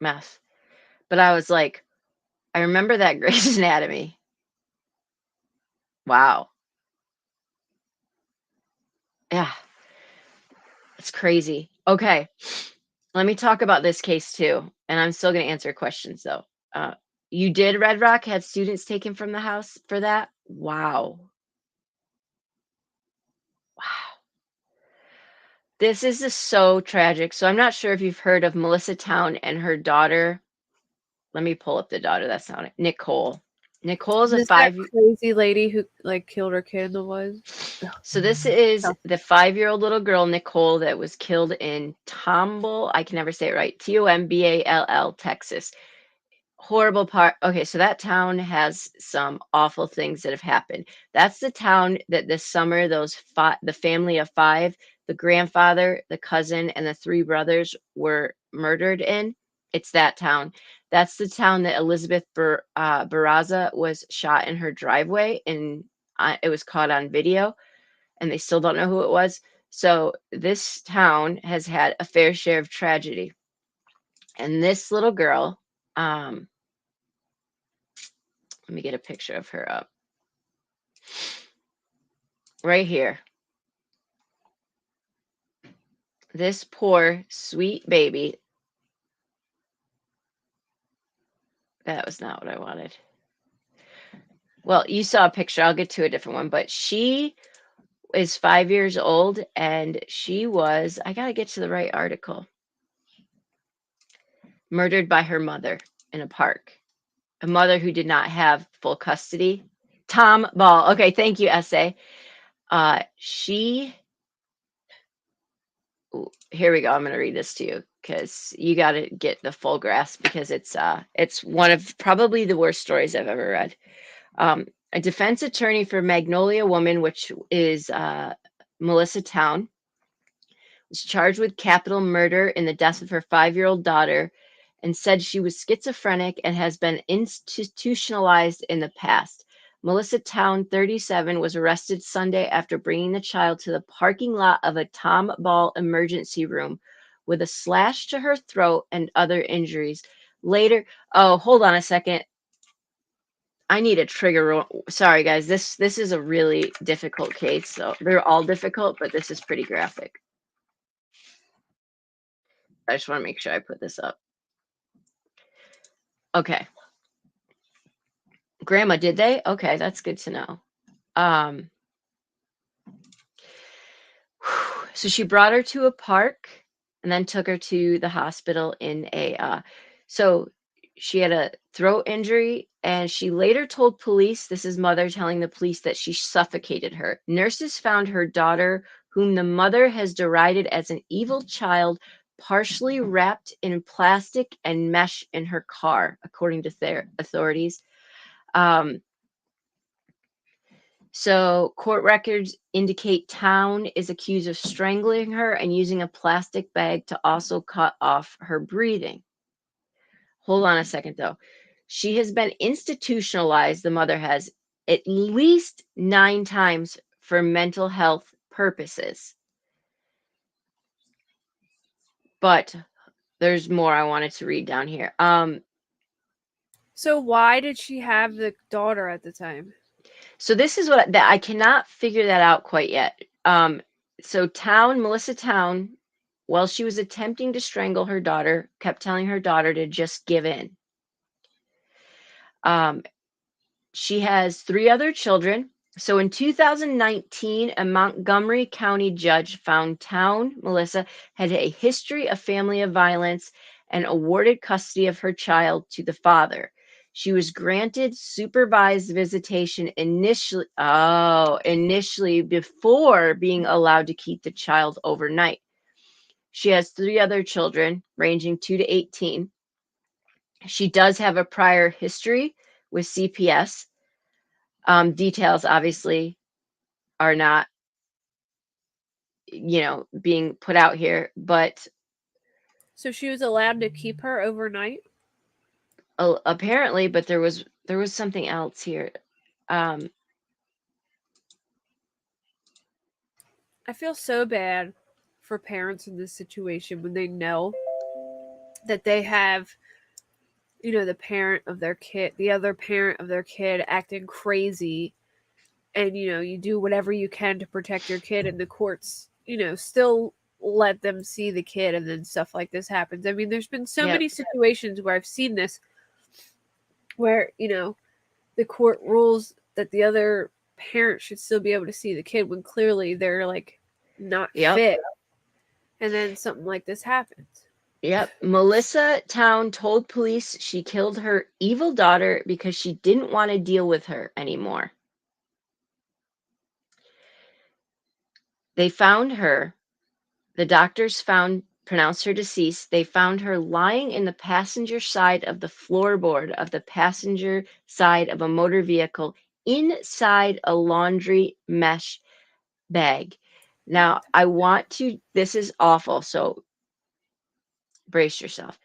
Meth. But I was like, I remember that Grey's Anatomy. Wow. Yeah, it's crazy. Okay. Let me talk about this case too. And I'm still going to answer questions though. Uh, you did Red Rock had students taken from the house for that? Wow. Wow. This is just so tragic. So I'm not sure if you've heard of Melissa Towne and her daughter. Let me pull up the daughter. That's not it. Nichole. Nichole is is a this that 5. crazy lady who like killed her kid in the woods? Ugh. So this is Oh, the 5-year-old little girl, Nichole, that was killed in Tomball. I can never say it right. Tomball, Texas. Horrible part. Okay, so that town has some awful things that have happened. That's the town that this summer the family of 5, the grandfather, the cousin, and the 3 brothers were murdered in. It's that town. That's the town that Elizabeth Barraza was shot in her driveway, and it was caught on video, and they still don't know who it was. So this town has had a fair share of tragedy. And this little girl, let me get a picture of her up right here. This poor, sweet baby. That was not what I wanted. Well, you saw a picture. I'll get to a different one, but she is 5 years old, and she was, I got to get to the right article, murdered by her mother in a park. A mother who did not have full custody. Tom Ball. Okay, thank you, essay. She, here we go. I'm going to read this to you because you got to get the full grasp, because it's one of probably the worst stories I've ever read. A defense attorney for Magnolia Woman, which is Melissa Towne, was charged with capital murder in the death of her 5-year-old daughter, and said she was schizophrenic and has been institutionalized in the past. Melissa Towne, 37, was arrested Sunday after bringing the child to the parking lot of a Tom Ball emergency room with a slash to her throat and other injuries. Later, oh, hold on a second. I need a trigger. Sorry, guys. This is a really difficult case. So they're all difficult, but this is pretty graphic. I just want to make sure I put this up. Okay. Grandma, did they? Okay, that's good to know. So she brought her to a park and then took her to the hospital in a so she had a throat injury, and she later told police, this is mother telling the police, that she suffocated her. Nurses found her daughter, whom the mother has derided as an evil child, partially wrapped in plastic and mesh in her car, according to their authorities. So court records indicate Towne is accused of strangling her and using a plastic bag to also cut off her breathing. Hold on a second, though. She has been institutionalized, the mother has, at least 9 times for mental health purposes. But there's more I wanted to read down here. So why did she have the daughter at the time? So this is what I cannot figure that out quite yet. So Melissa Towne, while she was attempting to strangle her daughter, kept telling her daughter to just give in. She has 3 other children. So in 2019, a Montgomery County judge found Towne, Melissa, had a history of family violence and awarded custody of her child to the father. She was granted supervised visitation initially before being allowed to keep the child overnight. She has 3 other children, ranging 2 to 18. She does have a prior history with CPS. Details obviously are not, being put out here, but So she was allowed to keep her overnight? Apparently, but there was something else here. I feel so bad for parents in this situation when they know that they have, the parent of their kid, the other parent of their kid acting crazy, and you do whatever you can to protect your kid, and the courts, still let them see the kid, and then stuff like this happens. I mean, there's been so Yep. many situations where I've seen this, where the court rules that the other parent should still be able to see the kid when clearly they're like not Yep. fit, and then something like this happens. Yep. Melissa Towne told police she killed her evil daughter because she didn't want to deal with her anymore. They found her. The doctors pronounced her deceased. They found her lying in the passenger side of the floorboard of the passenger side of a motor vehicle inside a laundry mesh bag. Now, this is awful. So Brace yourself.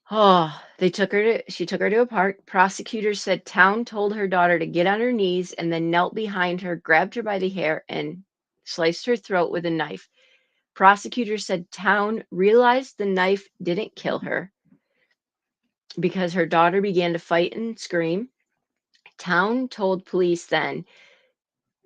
Oh, she took her to a park. Prosecutors said Towne told her daughter to get on her knees and then knelt behind her, grabbed her by the hair, and sliced her throat with a knife. Prosecutors said Towne realized the knife didn't kill her because her daughter began to fight and scream. Towne told police then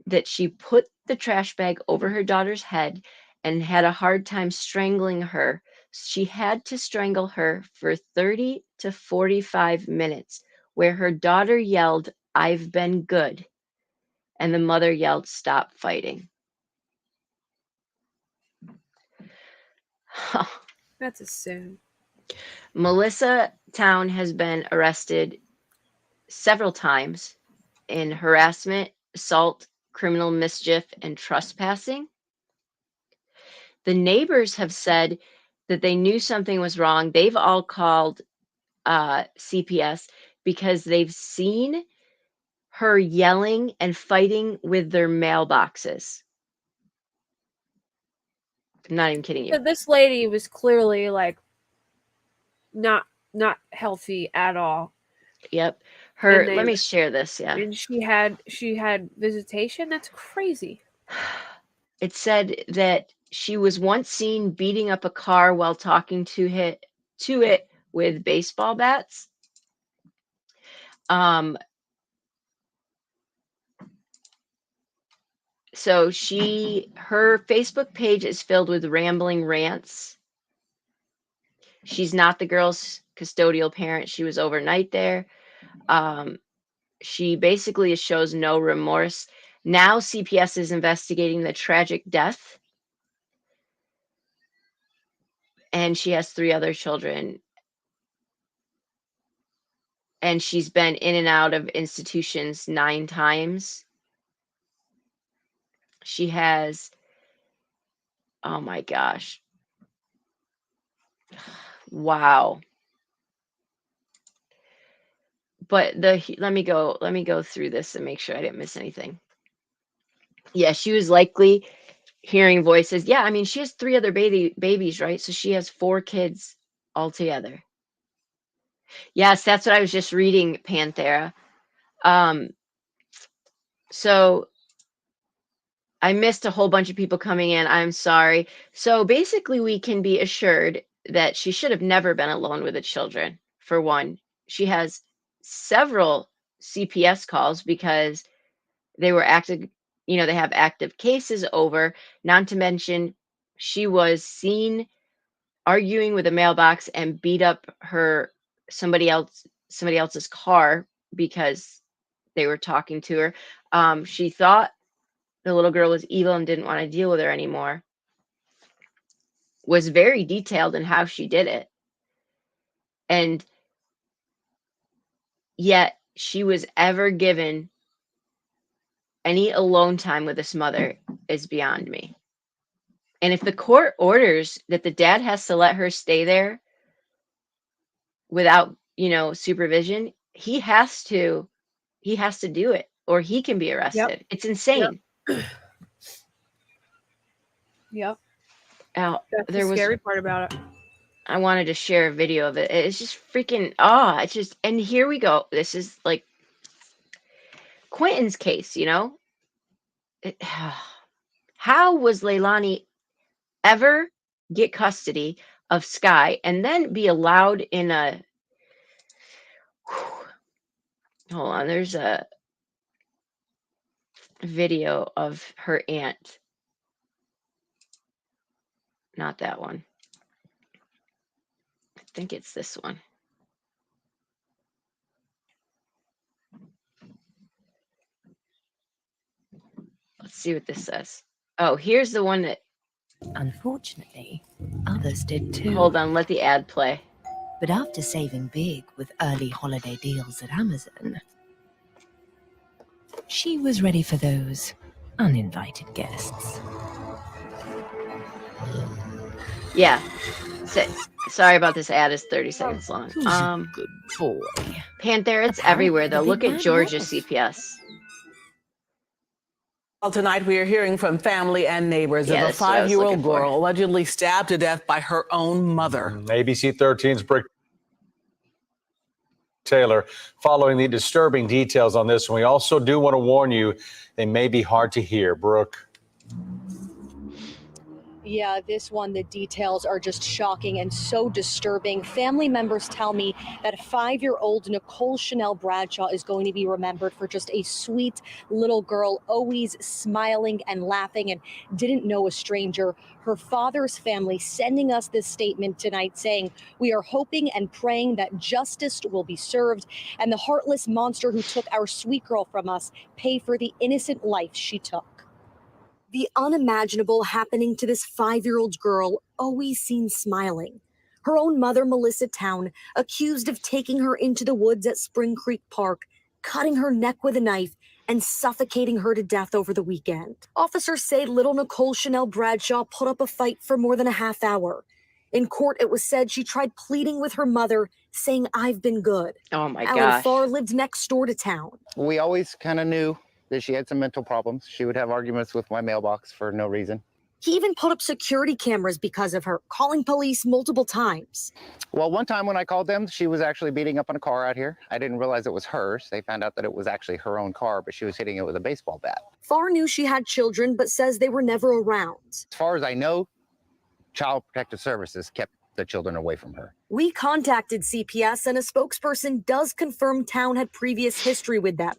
that she put the trash bag over her daughter's head and had a hard time strangling her. She had to strangle her for 30 to 45 minutes, where her daughter yelled, "I've been good," and the mother yelled, "Stop fighting." That's a sin. Melissa Towne has been arrested several times in harassment, assault, criminal mischief, and trespassing. The neighbors have said that they knew something was wrong. They've all called CPS because they've seen her yelling and fighting with their mailboxes. I'm not even kidding you. So this lady was clearly like not not healthy at all. Yep. And Let they me share this. Yeah. and she had visitation. That's crazy. It said that she was once seen beating up a car while talking to it with baseball bats. Um, so her Facebook page is filled with rambling rants. She's not the girl's custodial parent. She was overnight there. She basically shows no remorse. Now CPS is investigating the tragic death, and she has 3 other children. And she's been in and out of institutions 9 times. She has, oh my gosh. Wow. But let me go through this and make sure I didn't miss anything. Yeah, she was likely hearing voices. Yeah, I mean, she has 3 other babies, right? So she has 4 kids altogether. Yes, that's what I was just reading, Panthera. So I missed a whole bunch of people coming in. I'm sorry. So basically, we can be assured that she should have never been alone with the children. For one, she has several CPS calls because they were active, they have active cases over. Not to mention, she was seen arguing with a mailbox and beat up somebody else's car because they were talking to her. She thought the little girl was evil and didn't want to deal with her anymore. Was very detailed in how she did it. And yet she was ever given any alone time with this mother is beyond me. And if the court orders that the dad has to let her stay there without, supervision, he has to do it or he can be Yep. arrested. It's Yep. insane. Yep. Now, That's the scary part about it. I wanted to share a video of it. It's just freaking, it's just, and here we go. This is like Quinton's case, How was Leilani ever get custody of Sky and then be allowed in hold on, there's a video of her aunt. Not that one. I think it's this one. Let's see what this says. Oh, here's the one that. Unfortunately, others did too. Hold on, let the ad play. But after saving big with early holiday deals at Amazon, she was ready for those uninvited guests. Yeah. Sorry about this ad. Is 30 seconds long. Who's a good boy? Panther, it's everywhere though. Look at Georgia CPS. Tonight, we are hearing from family and neighbors of a that's what I was 5-year-old looking for. girl allegedly stabbed to death by her own mother. ABC 13's Brick Taylor following the disturbing details on this. And we also do want to warn you, they may be hard to hear. Brooke. Yeah, this one, the details are just shocking and so disturbing. Family members tell me that 5-year-old Nichole Chanel Bradshaw is going to be remembered for just a sweet little girl, always smiling and laughing and didn't know a stranger. Her father's family sending us this statement tonight saying, "We are hoping and praying that justice will be served and the heartless monster who took our sweet girl from us pay for the innocent life she took." The unimaginable happening to this 5-year-old girl, always seen smiling. Her own mother, Melissa Towne, accused of taking her into the woods at Spring Creek Park, cutting her neck with a knife, and suffocating her to death over the weekend. Officers say little Nichole Chanel Bradshaw put up a fight for more than a half hour. In court, it was said she tried pleading with her mother, saying, "I've been good." Oh my Alan gosh. Farr lived next door to Towne. We always kind of knew that she had some mental problems. She would have arguments with my mailbox for no reason. He even put up security cameras because of her, calling police multiple times. Well, one time when I called them, she was actually beating up on a car out here. I didn't realize it was hers. They found out that it was actually her own car, but she was hitting it with a baseball bat. Farr knew she had children, but says they were never around. As far as I know, Child Protective Services kept the children away from her. We contacted CPS, and a spokesperson does confirm Towne had previous history with them,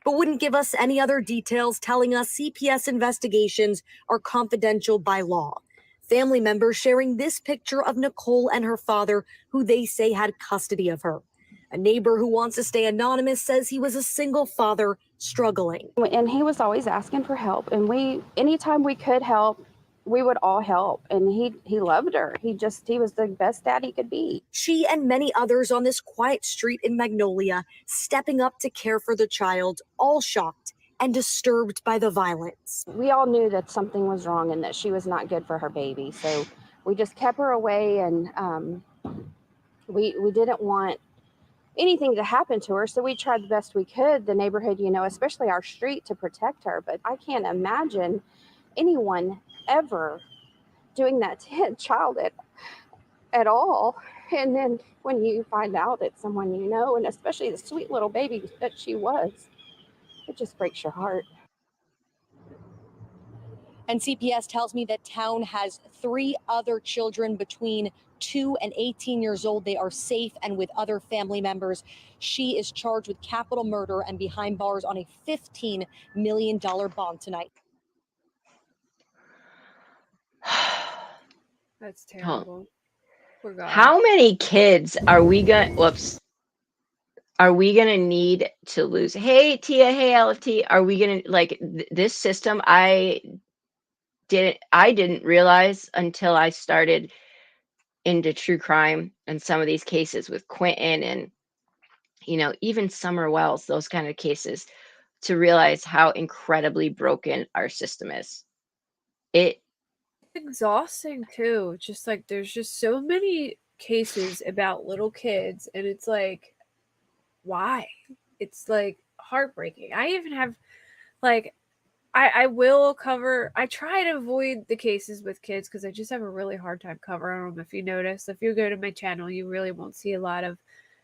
but wouldn't give us any other details, telling us CPS investigations are confidential by law. Family members sharing this picture of Nichole and her father, who they say had custody of her. A neighbor who wants to stay anonymous says he was a single father struggling. And he was always asking for help, and anytime we could help, we would all help. And he loved her. He was the best dad he could be. She and many others on this quiet street in Magnolia stepping up to care for the child, all shocked and disturbed by the violence. We all knew that something was wrong and that she was not good for her baby. So we just kept her away, and we didn't want anything to happen to her. So we tried the best we could, the neighborhood, especially our street, to protect her. But I can't imagine anyone ever doing that to a child at all. And then when you find out it's someone you know, and especially the sweet little baby that she was, it just breaks your heart. And CPS tells me that Towne has 3 other children between 2 and 18 years old. They are safe and with other family members. She is charged with capital murder and behind bars on a $15 million bond tonight. That's terrible. Poor guy. How many kids are we gonna need to lose? Hey Tia, hey LFT, are we gonna this system? I didn't realize until I started into true crime and some of these cases with Quinton and even Summer Wells, those kind of cases, to realize how incredibly broken our system is. It's exhausting too. Just there's just so many cases about little kids, and it's why? It's heartbreaking. I even have I will cover, I try to avoid the cases with kids because I just have a really hard time covering them. If you notice, if you go to my channel, you really won't see a lot of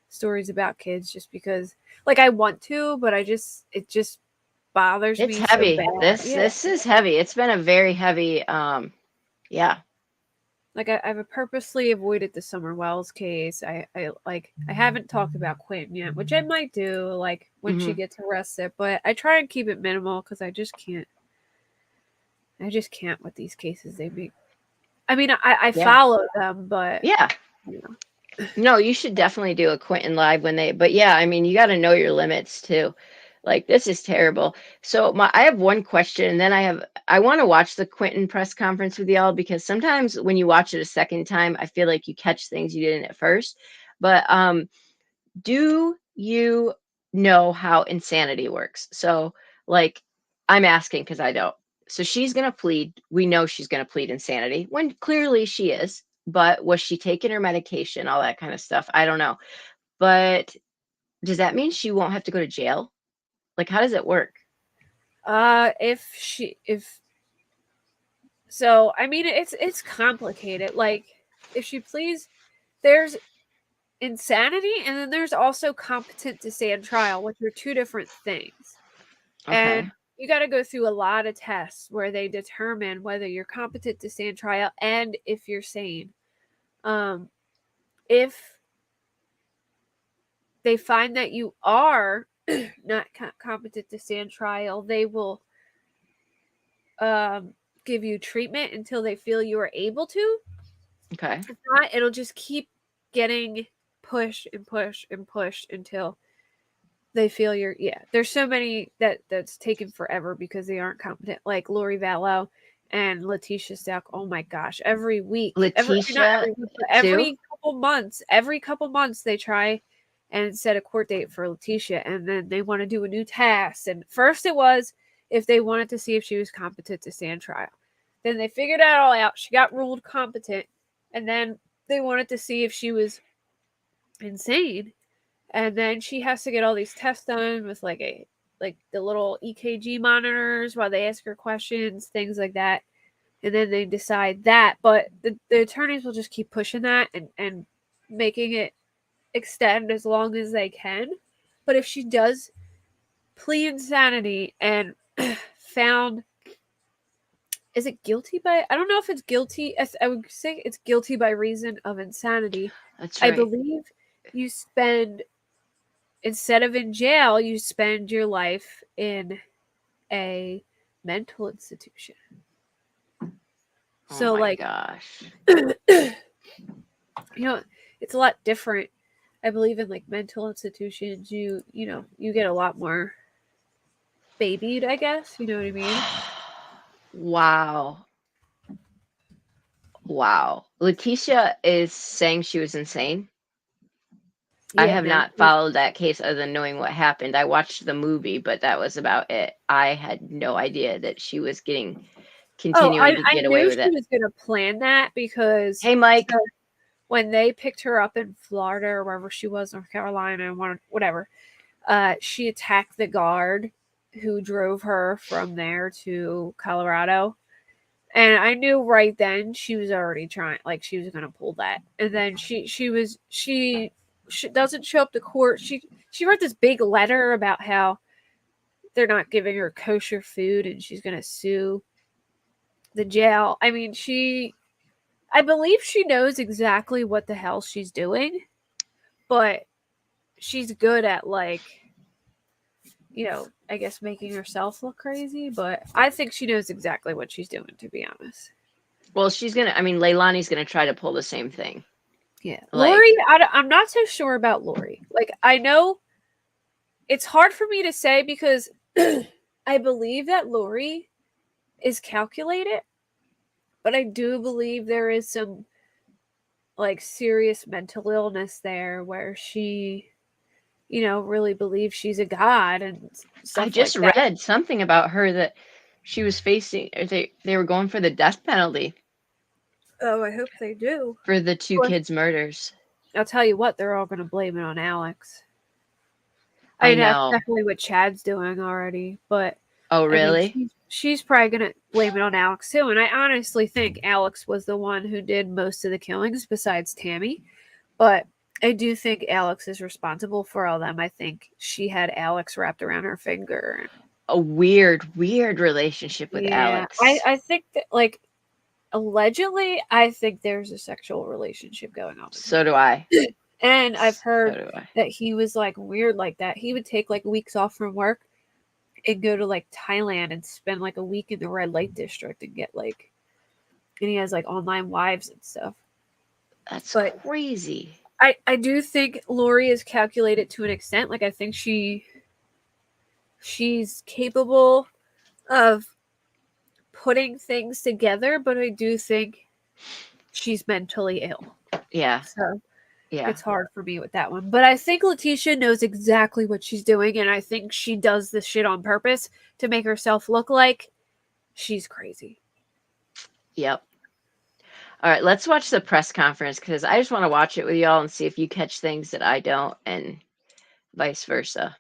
stories about kids just because I want to, but it just bothers me. It's heavy. So bad. This is heavy. It's been a very heavy yeah. I've purposely avoided the Summer Wells case. I haven't talked about Quinton yet, which I might do when she gets arrested, but I try and keep it minimal because I just can't with these cases they make. I mean, I follow them, but yeah. No, you should definitely do a Quinton live but yeah, I mean, you got to know your limits too. This is terrible. So I have one question, and then I want to watch the Quinton press conference with y'all, because sometimes when you watch it a second time, I feel like you catch things you didn't at first. But do you know how insanity works? So I'm asking because I don't. So she's going to plead. We know she's going to plead insanity when clearly she is. But was she taking her medication, all that kind of stuff? I don't know. But does that mean she won't have to go to jail? How does it work? So, I mean, it's complicated. Like, if she please, there's insanity, and then there's also competent to stand trial, which are two different things. And Okay. you got to go through a lot of tests where they determine whether you're competent to stand trial and if you're sane. If they find that you are not competent to stand trial, they will give you treatment until they feel you are able to. Okay. If not, it'll just keep getting pushed and pushed and pushed until they feel you're. Yeah, there's so many that's taken forever because they aren't competent, like Lori Vallow and Letitia Stout. Oh my gosh, every week, not Letitia every week, but too? every couple months they try and set a court date for Letitia, and then they want to do a new test. And first it was if they wanted to see if she was competent to stand trial. Then they figured it all out. She got ruled competent, and then they wanted to see if she was insane. And then she has to get all these tests done with like the little EKG monitors while they ask her questions, things like that. And then they decide that. But the attorneys will just keep pushing that and making it extend as long as they can. But if she does plead insanity and found, is it guilty by, I don't know if it's guilty, I would say it's guilty by reason of insanity. That's I right. believe you spend, instead of in jail, you spend your life in a mental institution. So, oh my like, gosh. it's a lot different. I believe in like mental institutions, you get a lot more babied, I guess. You know what I mean? Wow. Wow. Letitia is saying she was insane. I have no. not followed that case other than knowing what happened. I watched the movie, but that was about it. I had no idea that she was continuing to I get away knew with she it. was going to plan that because Hey, Mike. so when they picked her up in Florida or wherever she was, North Carolina, whatever, she attacked the guard who drove her from there to Colorado. And I knew right then she was already trying, like she was going to pull that. And then she doesn't show up to court. She wrote this big letter about how they're not giving her kosher food and she's going to sue the jail. I mean, I believe she knows exactly what the hell she's doing, but she's good at like, I guess making herself look crazy, but I think she knows exactly what she's doing, to be honest. Well, Leilani's going to try to pull the same thing. Yeah. Like, Lori, I'm not so sure about Lori. Like, I know it's hard for me to say because I believe that Lori is calculated, but I do believe there is some like serious mental illness there where she, really believes she's a god and stuff I just like that. read something about her that she was facing, they were going for the death penalty. Oh, I hope they do. For the two kids' murders. I'll tell you what, they're all going to blame it on Alex. I know. know. That's definitely what Chad's doing already, but oh, really? I mean, she's probably going to blame it on Alex too. And I honestly think Alex was the one who did most of the killings besides Tammy. But I do think Alex is responsible for all them. I think she had Alex wrapped around her finger. A weird relationship with Alex. I think that, like, allegedly, I think there's a sexual relationship going on. So do I. And I've heard that he was like weird like that. He would take like weeks off from work and go to like Thailand and spend like a week in the red light district and get like, and he has like online wives and stuff. That's crazy. I do think Lori is calculated to an extent. Like, I think she's capable of putting things together, but I do think she's mentally ill. Yeah. So it's hard for me with that one. But I think Letitia knows exactly what she's doing, and I think she does this shit on purpose to make herself look like she's crazy. Yep. All right, let's watch the press conference because I just want to watch it with y'all and see if you catch things that I don't and vice versa.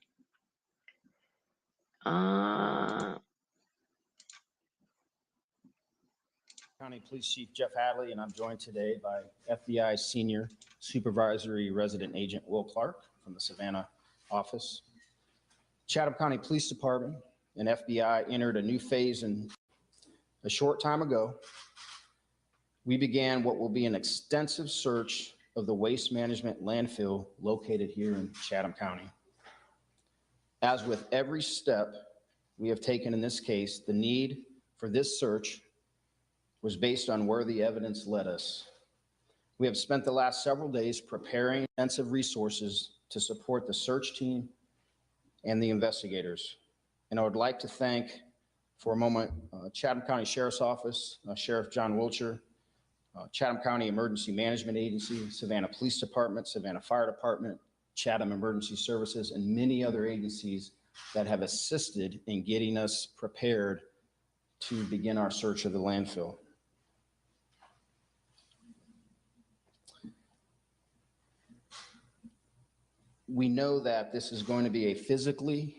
County Police Chief Jeff Hadley, and I'm joined today by FBI Senior Supervisory Resident Agent Will Clark from the Savannah office. Chatham County Police Department and FBI entered a new phase in a short time ago. We began what will be an extensive search of the waste management landfill located here in Chatham County. As with every step we have taken in this case, the need for this search was based on where the evidence led us. We have spent the last several days preparing extensive resources to support the search team and the investigators. And I would like to thank, for a moment, Chatham County Sheriff's Office, Sheriff John Wiltshire, Chatham County Emergency Management Agency, Savannah Police Department, Savannah Fire Department, Chatham Emergency Services, and many other agencies that have assisted in getting us prepared to begin our search of the landfill. We know that this is going to be a physically,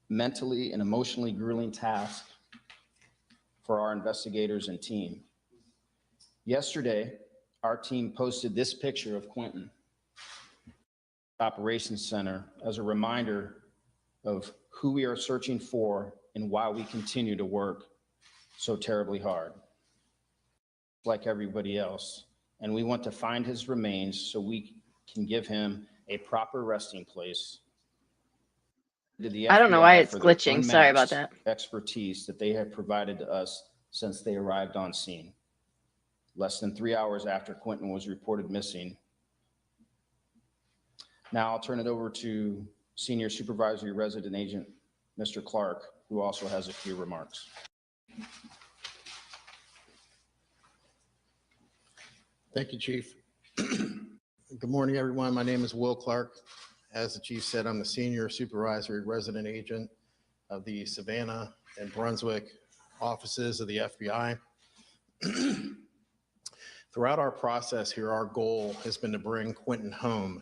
mentally, and emotionally grueling task for our investigators and team. Yesterday, our team posted this picture of Quinton Operations Center as a reminder of who we are searching for and why we continue to work so terribly hard, like everybody else. And we want to find his remains so we can give him a proper resting place. I don't know why it's glitching. Sorry about that. Expertise that they have provided to us since they arrived on scene. Less than 3 hours after Quinton was reported missing. Now I'll turn it over to Senior Supervisory Resident Agent, Mr. Clark, who also has a few remarks. Thank you, Chief. Good morning, everyone. My name is Will Clark. As the Chief said, I'm the Senior Supervisory Resident Agent of the Savannah and Brunswick offices of the FBI. Throughout our process here, our goal has been to bring Quinton home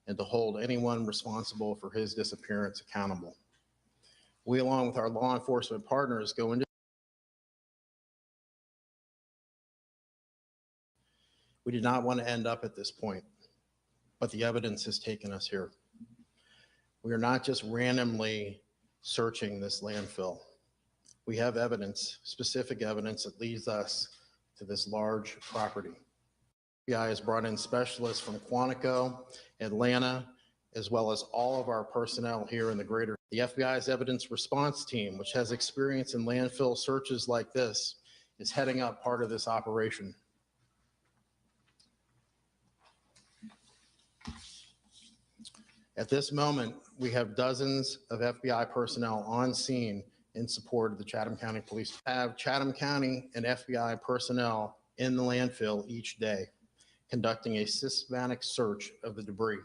and to hold anyone responsible for his disappearance accountable. We, along with our law enforcement partners, go into We did not want to end up at this point, but the evidence has taken us here. We are not just randomly searching this landfill. We have evidence, specific evidence that leads us to this large property. FBI has brought in specialists from Quantico, Atlanta, as well as all of our personnel here in the greater. The FBI's evidence response team, which has experience in landfill searches like this, is heading up part of this operation. At this moment, we have dozens of FBI personnel on scene in support of the Chatham County Police. Have Chatham County and FBI personnel in the landfill each day, conducting a systematic search of the debris.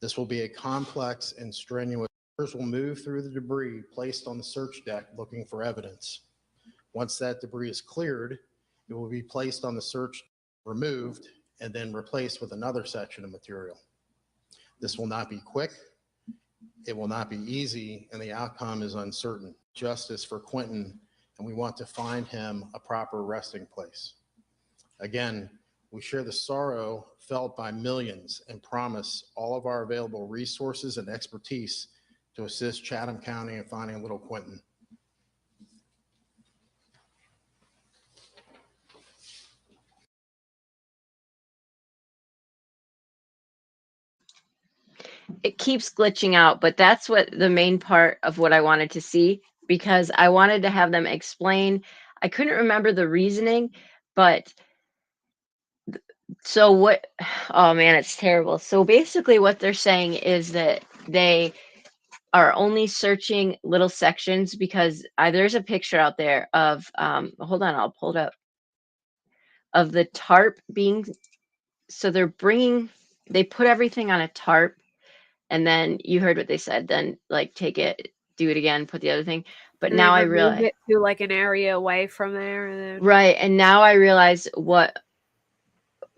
This will be a complex and strenuous. Workers will move through the debris placed on the search deck looking for evidence. Once that debris is cleared, it will be placed on the search, removed, and then replaced with another section of material. This will not be quick, it will not be easy, and the outcome is uncertain. Justice for Quinton, and we want to find him a proper resting place. Again, we share the sorrow felt by millions and promise all of our available resources and expertise to assist Chatham County in finding little Quinton. It keeps glitching out, but that's what the main part of what I wanted to see, because I wanted to have them explain. I couldn't remember the reasoning, but so what, oh man, it's terrible. So basically what they're saying is that they are only searching little sections because there's a picture out there of, hold on, I'll pull it up, of the tarp being, so they put everything on a tarp. And then you heard what they said, then like take it, do it again, put the other thing. But now I realize it to like an area away from there. And then... Right. And now I realize what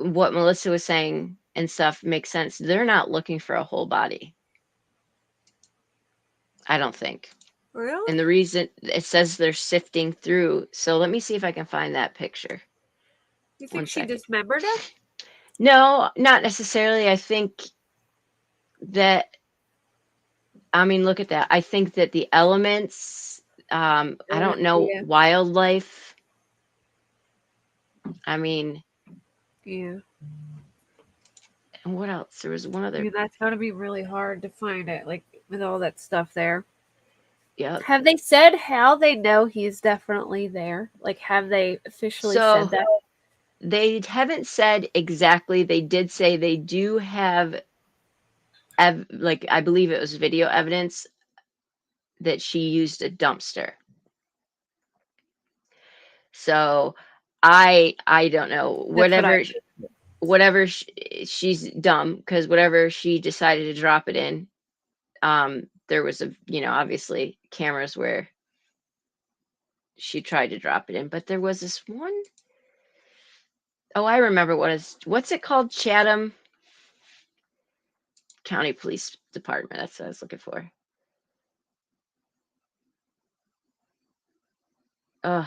Melissa was saying and stuff makes sense. They're not looking for a whole body. I don't think. Really? And the reason it says they're sifting through. So let me see if I can find that picture. You One think she second. dismembered him? No, not necessarily. I think that, I mean, look at that. I think that the elements, I don't know, Yeah. wildlife. I mean, Yeah. and what else? There was one other. That's gotta be really hard to find it, like with all that stuff there. Yep. Have they said how they know he's definitely there? Like, have they officially So said that? they haven't said exactly. They did say they do have, like, I believe it was video evidence that she used a dumpster. So I don't know. That's what I. Whatever she's dumb, because whatever she decided to drop it in, there was obviously cameras where she tried to drop it in, but there was this one. Oh, I remember what's it called? Chatham County Police Department. That's what I was looking for. Ugh.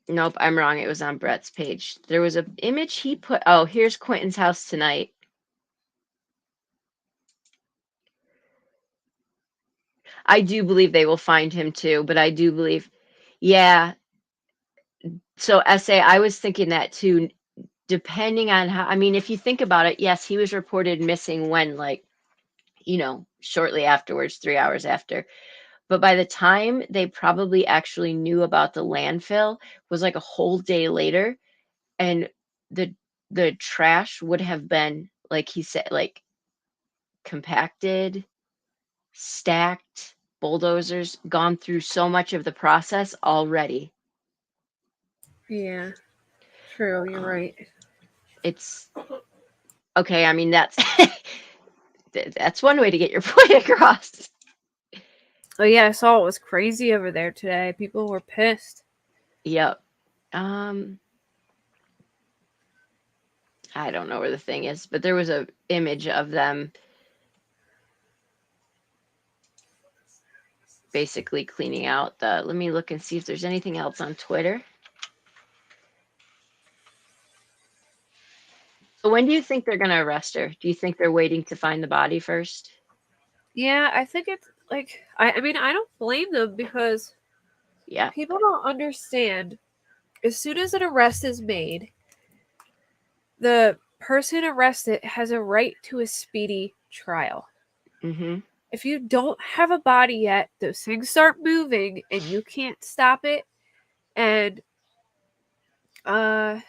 Nope, I'm wrong. It was on Brett's page. There was an image he put. Oh, here's Quinton's house tonight. I do believe they will find him too, but I do believe, yeah. So SA, I was thinking that too, depending on how, I mean, if you think about it, yes, he was reported missing when, like, shortly afterwards, 3 hours after. But by the time they probably actually knew about the landfill was like a whole day later. And the trash would have been, like he said, like compacted, stacked, bulldozers, gone through so much of the process already. Yeah. True. You're right. It's okay. I mean, that's one way to get your point across. Oh yeah, I saw it was crazy over there today. People were pissed. Yep. I don't know where the thing is, but there was a image of them basically cleaning out the. Let me look and see if there's anything else on Twitter. So when do you think they're going to arrest her? Do you think they're waiting to find the body first? Yeah, I think it's like I mean I don't blame them because Yeah. people don't understand. As soon as an arrest is made, the person arrested has a right to a speedy trial. Mm-hmm. If you don't have a body yet, those things start moving and you can't stop it. And the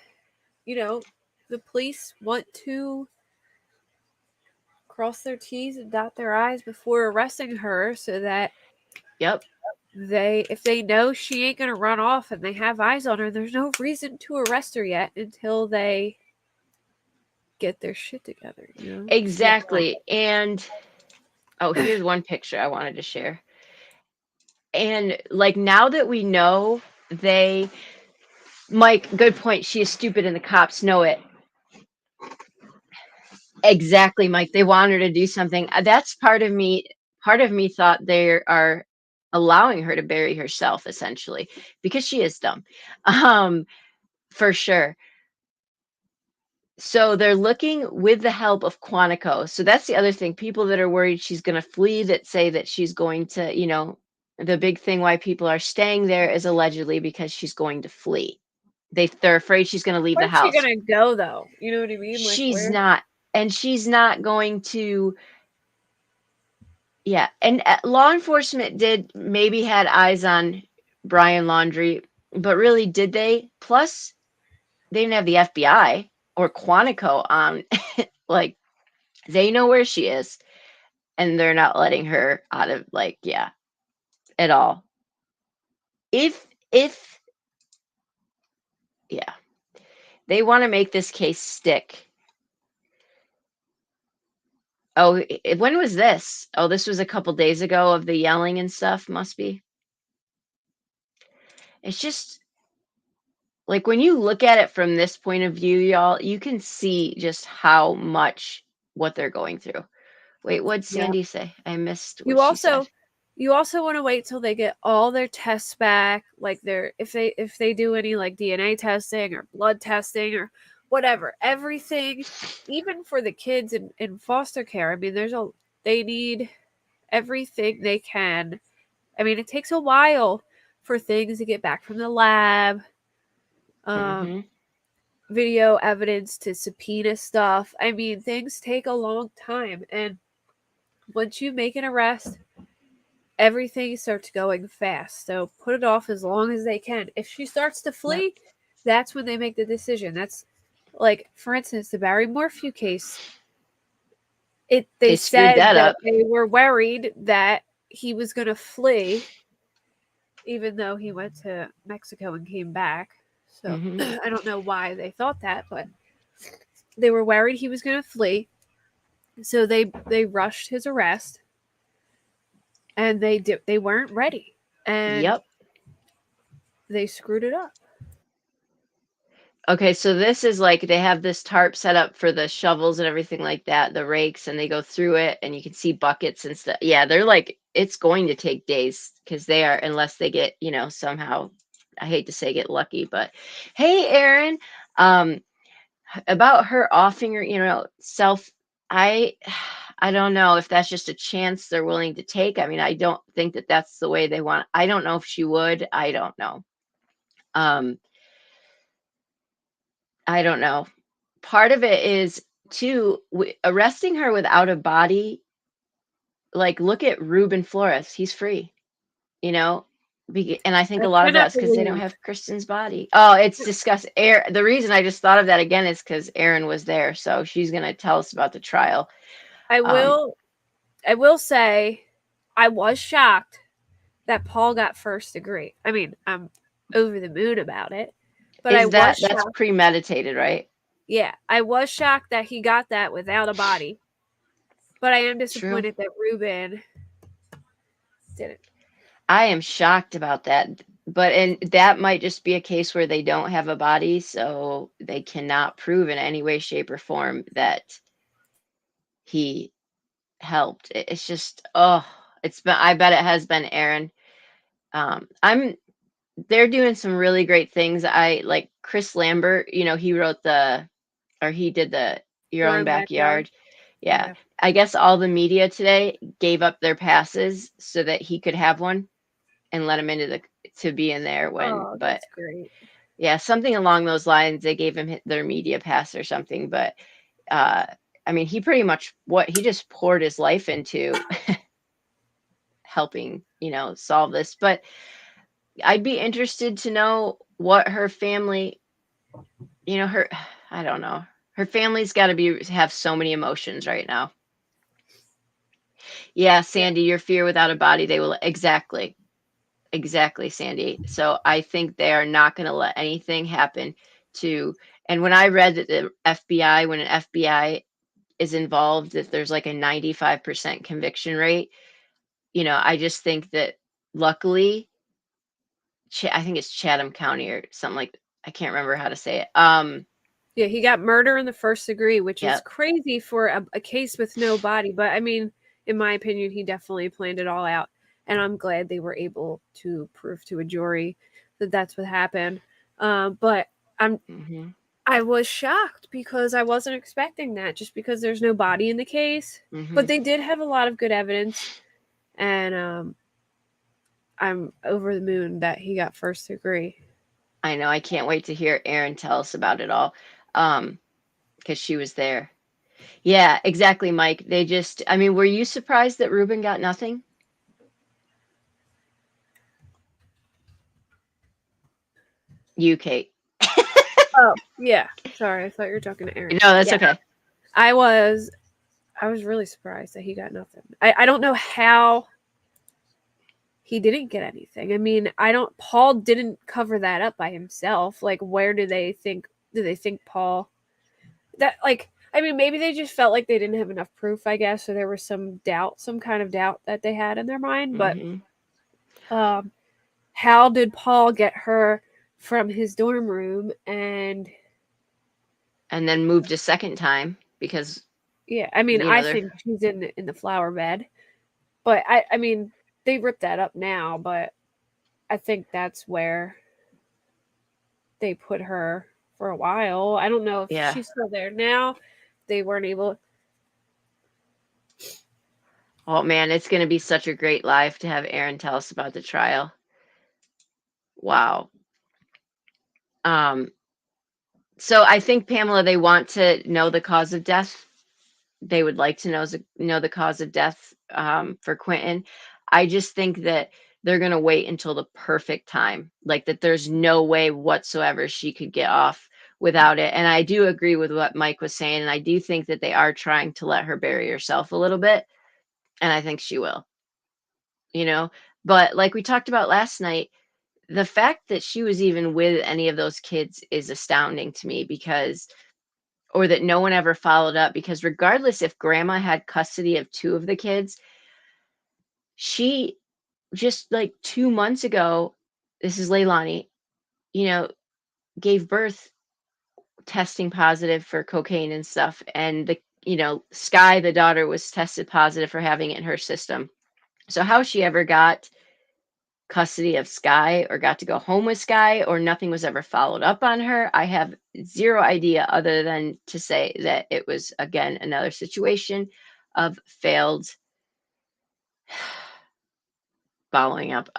police want to cross their T's and dot their I's before arresting her so that Yep. if they know she ain't gonna run off and they have eyes on her, there's no reason to arrest her yet until they get their shit together, Exactly. And here's one picture I wanted to share. And like now that we know Mike, good point. She is stupid and the cops know it. Exactly, Mike. They want her to do something. That's part of me. Part of me thought they are allowing her to bury herself essentially because she is dumb. For sure. So they're looking with the help of Quantico. So that's the other thing. People that are worried she's going to flee, that say that she's going to, the big thing why people are staying there is allegedly because she's going to flee. They're afraid she's going to leave the Where's she house. gonna go though? You know what I mean? Like She's where? not, and she's not going to. Yeah, and law enforcement maybe had eyes on Brian Laundrie, but really did they? Plus, they didn't have the FBI or Quantico on. Like, they know where she is, and they're not letting her out of, like, yeah, at all. If yeah, they want to make this case stick. Oh, when was this? Oh, this was a couple days ago of the yelling and stuff, must be. It's just, like when you look at it from this point of view, y'all, you can see just how much what they're going through. Wait, what'd Yeah. Sandy say? I missed what You she said. also want to wait till they get all their tests back, like if they do any like DNA testing or blood testing or whatever, everything, even for the kids in foster care. I mean, they need everything they can. I mean, it takes a while for things to get back from the lab. Video evidence to subpoena stuff. I mean, things take a long time, and once you make an arrest, everything starts going fast. So put it off as long as they can. If she starts to flee, that's when they make the decision. That's like, for instance, the Barry Morphew case. They screwed said that that up. they were worried that he was going to flee, even though he went to Mexico and came back. So I don't know why they thought that, but they were worried he was going to flee. So they rushed his arrest, and they weren't ready, and they screwed it up. Okay, so this is like they have this tarp set up for the shovels and everything like that, the rakes, and they go through it, and you can see buckets and stuff. Yeah, they're like, it's going to take days because they are, unless they get, somehow, I hate to say get lucky, but hey, Aaron, about her offing her, self, I don't know if that's just a chance they're willing to take. I mean, I don't think that that's the way they want. I don't know if she would. I don't know. I don't know. Part of it is too arresting her without a body. Like, look at Ruben Flores. He's free, and I think a lot of cannot that's because they don't believe. have Kristen's body. Oh, it's disgusting. The reason I just thought of that again is because Erin was there, so she's gonna tell us about the trial. I will say, I was shocked that Paul got first degree. I mean, I'm over the moon about it, but That's premeditated, right? Yeah, I was shocked that he got that without a body, but I am disappointed that Ruben didn't. I am shocked about that, and that might just be a case where they don't have a body, so they cannot prove in any way, shape, or form that he helped. It's just, I bet it has been Aaron. They're doing some really great things. I like Chris Lambert, he did the Your Own Backyard. Yeah. I guess all the media today gave up their passes so that he could have one and let him to be in there but that's great. Yeah, something along those lines. They gave him their media pass or something, but I mean, he pretty much he just poured his life into helping, solve this. But I'd be interested to know what her family, I don't know. Her family's got to have so many emotions right now. Yeah, Sandy, your fear without a body, they will exactly, Sandy. So I think they are not going to let anything happen and when I read that when an FBI is involved, that there's like a 95% conviction rate, I just think that luckily, I think it's Chatham County or something like, I can't remember how to say it. Yeah, he got murder in the first degree, which is crazy for a case with no body. But I mean, in my opinion, he definitely planned it all out. And I'm glad they were able to prove to a jury that that's what happened. But I was shocked because I wasn't expecting that, just because there's no body in the case. But they did have a lot of good evidence. And I'm over the moon that he got first degree. I know. I can't wait to hear Erin tell us about it all, because she was there. Yeah, exactly, Mike. Were you surprised that Ruben got nothing? You, Kate. Oh, yeah. Sorry, I thought you were talking to Erin. No, that's okay. I was really surprised that he got nothing. I don't know how he didn't get anything. I mean, Paul didn't cover that up by himself. Like, where do they think Paul maybe they just felt like they didn't have enough proof, I guess, so there was some kind of doubt that they had in their mind. But how did Paul get her from his dorm room, and then moved a second time because yeah, I mean, you I know they're think she's in the flower bed, but I mean, they ripped that up now, but I think that's where they put her for a while. I don't know if yeah. she's still there now. They weren't able. Oh man, it's going to be such a great live to have Aaron tell us about the trial. Wow. So I think, Pamela, they want to know the cause of death. They would like to know the cause of death for Quinton. I just think that they're going to wait until the perfect time, like that there's no way whatsoever she could get off without it. And I do agree with what Mike was saying. And I do think that they are trying to let her bury herself a little bit. And I think she will, you know, but like we talked about last night, the fact that she was even with any of those kids is astounding to me, because or that no one ever followed up, because regardless if grandma had custody of 2 of the kids, she just like 2 months ago, this is Leilani, you know, gave birth testing positive for cocaine and stuff, and Sky, the daughter, was tested positive for having it in her system. So how she ever got custody of Sky or got to go home with Sky, or nothing was ever followed up on her, I have zero idea, other than to say that it was, again, another situation of failed following up.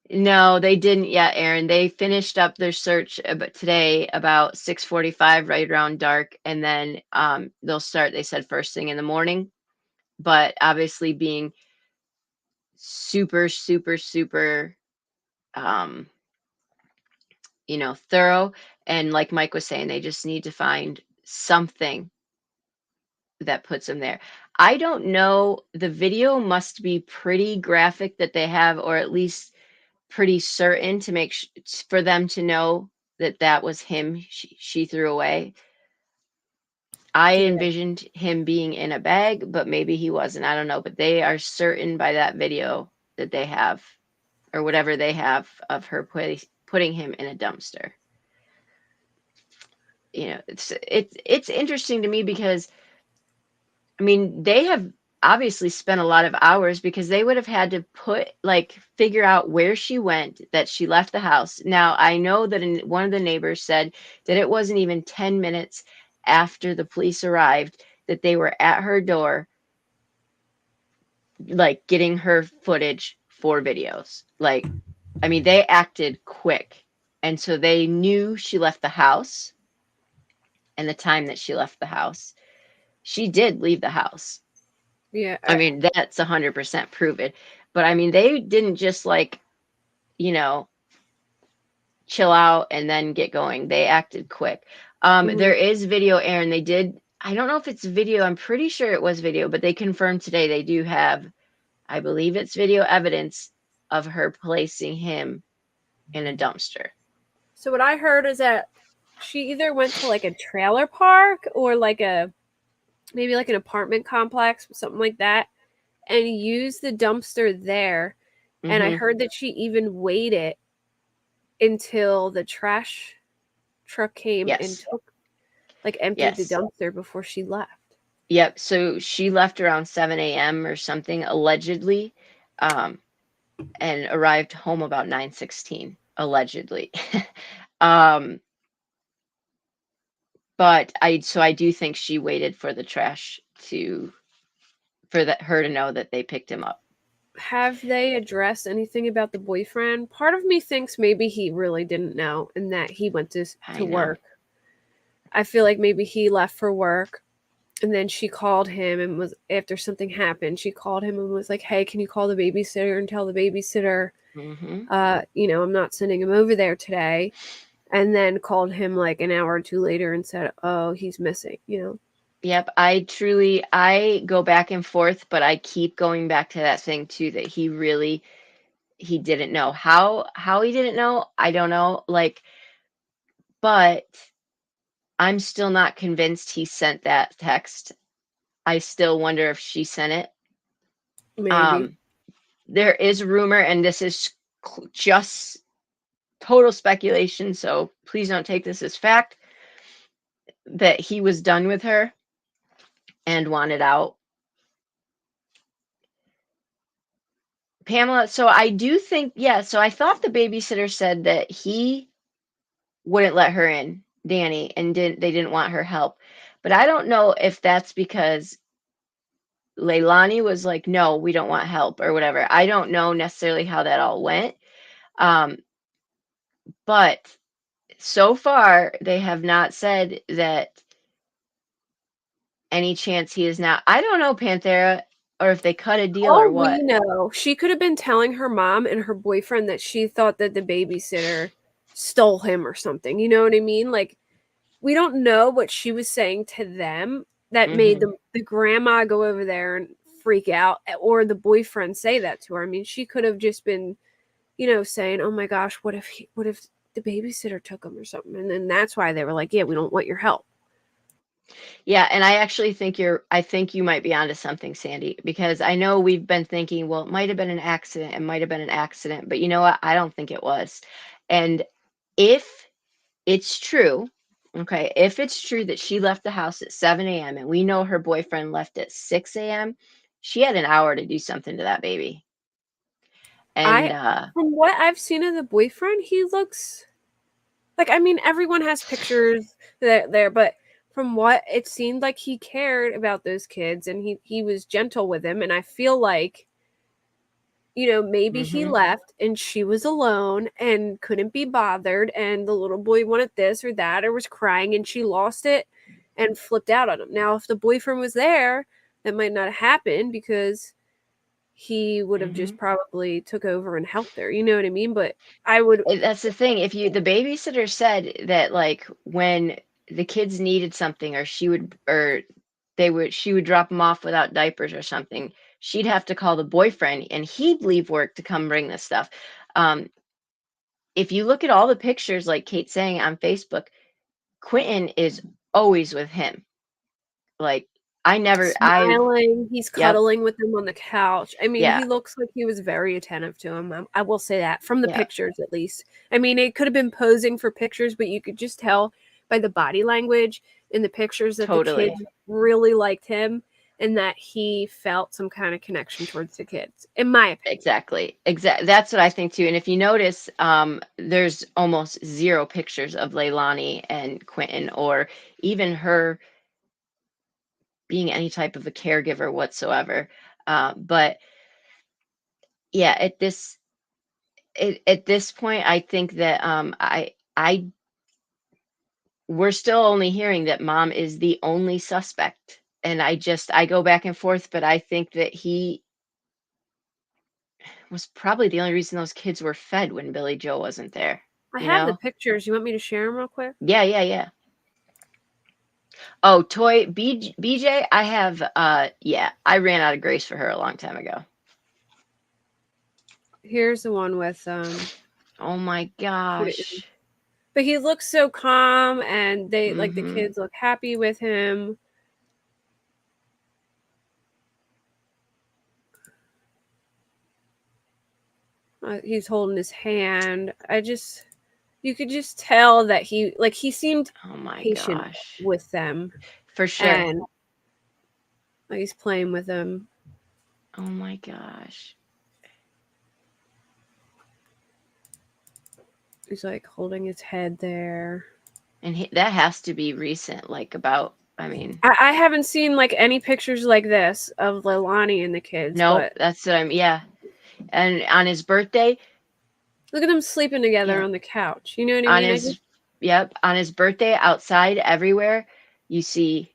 No, they didn't yet, Aaron. They finished up their search today about 6:45, right around dark, and then they'll start, they said, first thing in the morning. But obviously being super, super, super thorough. And like Mike was saying, they just need to find something that puts them there. I don't know. The video must be pretty graphic that they have, or at least pretty certain to make for them to know that that was him she threw away. I Yeah. envisioned him being in a bag, but maybe he wasn't. I don't know. But they are certain by that video that they have, or whatever they have, of her putting him in a dumpster. It's interesting to me, because I mean, they have obviously spent a lot of hours, because they would have had to figure out where she went, that she left the house. Now, I know that one of the neighbors said that it wasn't even 10 minutes after the police arrived that they were at her door, like getting her footage for videos. Like, I mean, they acted quick. And so they knew she left the house and the time that she left the house. She did leave the house. Yeah. I mean, that's 100% proven. But I mean, they didn't just chill out and then get going. They acted quick. There is video, Aaron. They did. I don't know if it's video. I'm pretty sure it was video, but they confirmed today they do have, I believe it's video evidence of her placing him in a dumpster. So what I heard is that she either went to like a trailer park or maybe like an apartment complex, something like that, and used the dumpster there. Mm-hmm. And I heard that she even waited until the trash truck came and emptied the dumpster before she left. Yep. So she left around 7 a.m. or something, allegedly, and arrived home about 9:16, allegedly. But I do think she waited for the trash her to know that they picked him up. Have they addressed anything about the boyfriend? Part of me thinks maybe he really didn't know, and that he went to work. I feel like maybe he left for work, and then she called him and was, after something happened, she called him and was like, "Hey, can you call the babysitter and tell the babysitter, I'm not sending him over there today." And then called him like an hour or two later and said, "Oh, he's missing," Yep. I go back and forth, but I keep going back to that thing too, that he didn't know. How he didn't know, I don't know. But I'm still not convinced he sent that text. I still wonder if she sent it. Maybe. There is rumor, and this is just total speculation, so please don't take this as fact, that he was done with her and wanted out. Pamela, so I do think, yeah, so I thought the babysitter said that he wouldn't let her in, Danny, and they didn't want her help. But I don't know if that's because Leilani was like, no, we don't want help or whatever. I don't know necessarily how that all went. But so far, they have not said that any chance he is now. I don't know, Panthera, or if they cut a deal or Oh, we what. know. She could have been telling her mom and her boyfriend that she thought that the babysitter stole him or something. You know what I mean? Like, we don't know what she was saying to them that made the grandma go over there and freak out, or the boyfriend say that to her. I mean, she could have just been, saying, "Oh my gosh, what if the babysitter took him or something?" And then that's why they were like, "Yeah, we don't want your help." Yeah, and I actually think I think you might be onto something, Sandy, because I know we've been thinking, well, it might have been an accident, it might have been an accident, but you know what? I don't think it was. And if it's true, okay, if it's true that she left the house at 7 a.m. and we know her boyfriend left at 6 a.m., she had an hour to do something to that baby. And From what I've seen of the boyfriend, he looks like, I mean, everyone has pictures there, but from what it seemed like, he cared about those kids and he was gentle with them. And I feel like, maybe he left and she was alone and couldn't be bothered, and the little boy wanted this or that or was crying and she lost it and flipped out on him. Now, if the boyfriend was there, that might not have happened because he would have just probably took over and helped her. You know what I mean? But I would. that's the thing. If the babysitter said that, like, when the kids needed something, or she would drop them off without diapers or something, she'd have to call the boyfriend and he'd leave work to come bring this stuff. If you look at all the pictures, like Kate's saying on Facebook, Quinton is always with him. Like, Smiling, he's Yep. cuddling with him on the couch. I mean, Yeah. he looks like he was very attentive to him. I will say that from the Yeah. pictures, at least. I mean, it could have been posing for pictures, but you could just tell by the body language in the pictures that the Totally. kids really liked him and that he felt some kind of connection towards the kids, in my opinion. Exactly. That's what I think too. And if you notice, there's almost zero pictures of Leilani and Quinton, or even her being any type of a caregiver whatsoever. But yeah, at this point, I think that we're still only hearing that mom is the only suspect. And I go back and forth, but I think that he was probably the only reason those kids were fed when Billy Joe wasn't there. I have the pictures. You want me to share them real quick? Yeah. Oh, BJ, I have, I ran out of grace for her a long time ago. Here's the one with, oh my gosh. But he looks so calm, and they, like, the kids look happy with him. He's holding his hand. You could just tell that he seemed patient with them. For sure. And he's playing with them. Oh my gosh. He's like holding his head there. And that has to be recent, like I mean. I haven't seen like any pictures like this of Leilani and the kids. No, that's what yeah. And on his birthday. Look at them sleeping together on the couch. You know what I mean? Yep. On his birthday, outside, everywhere, you see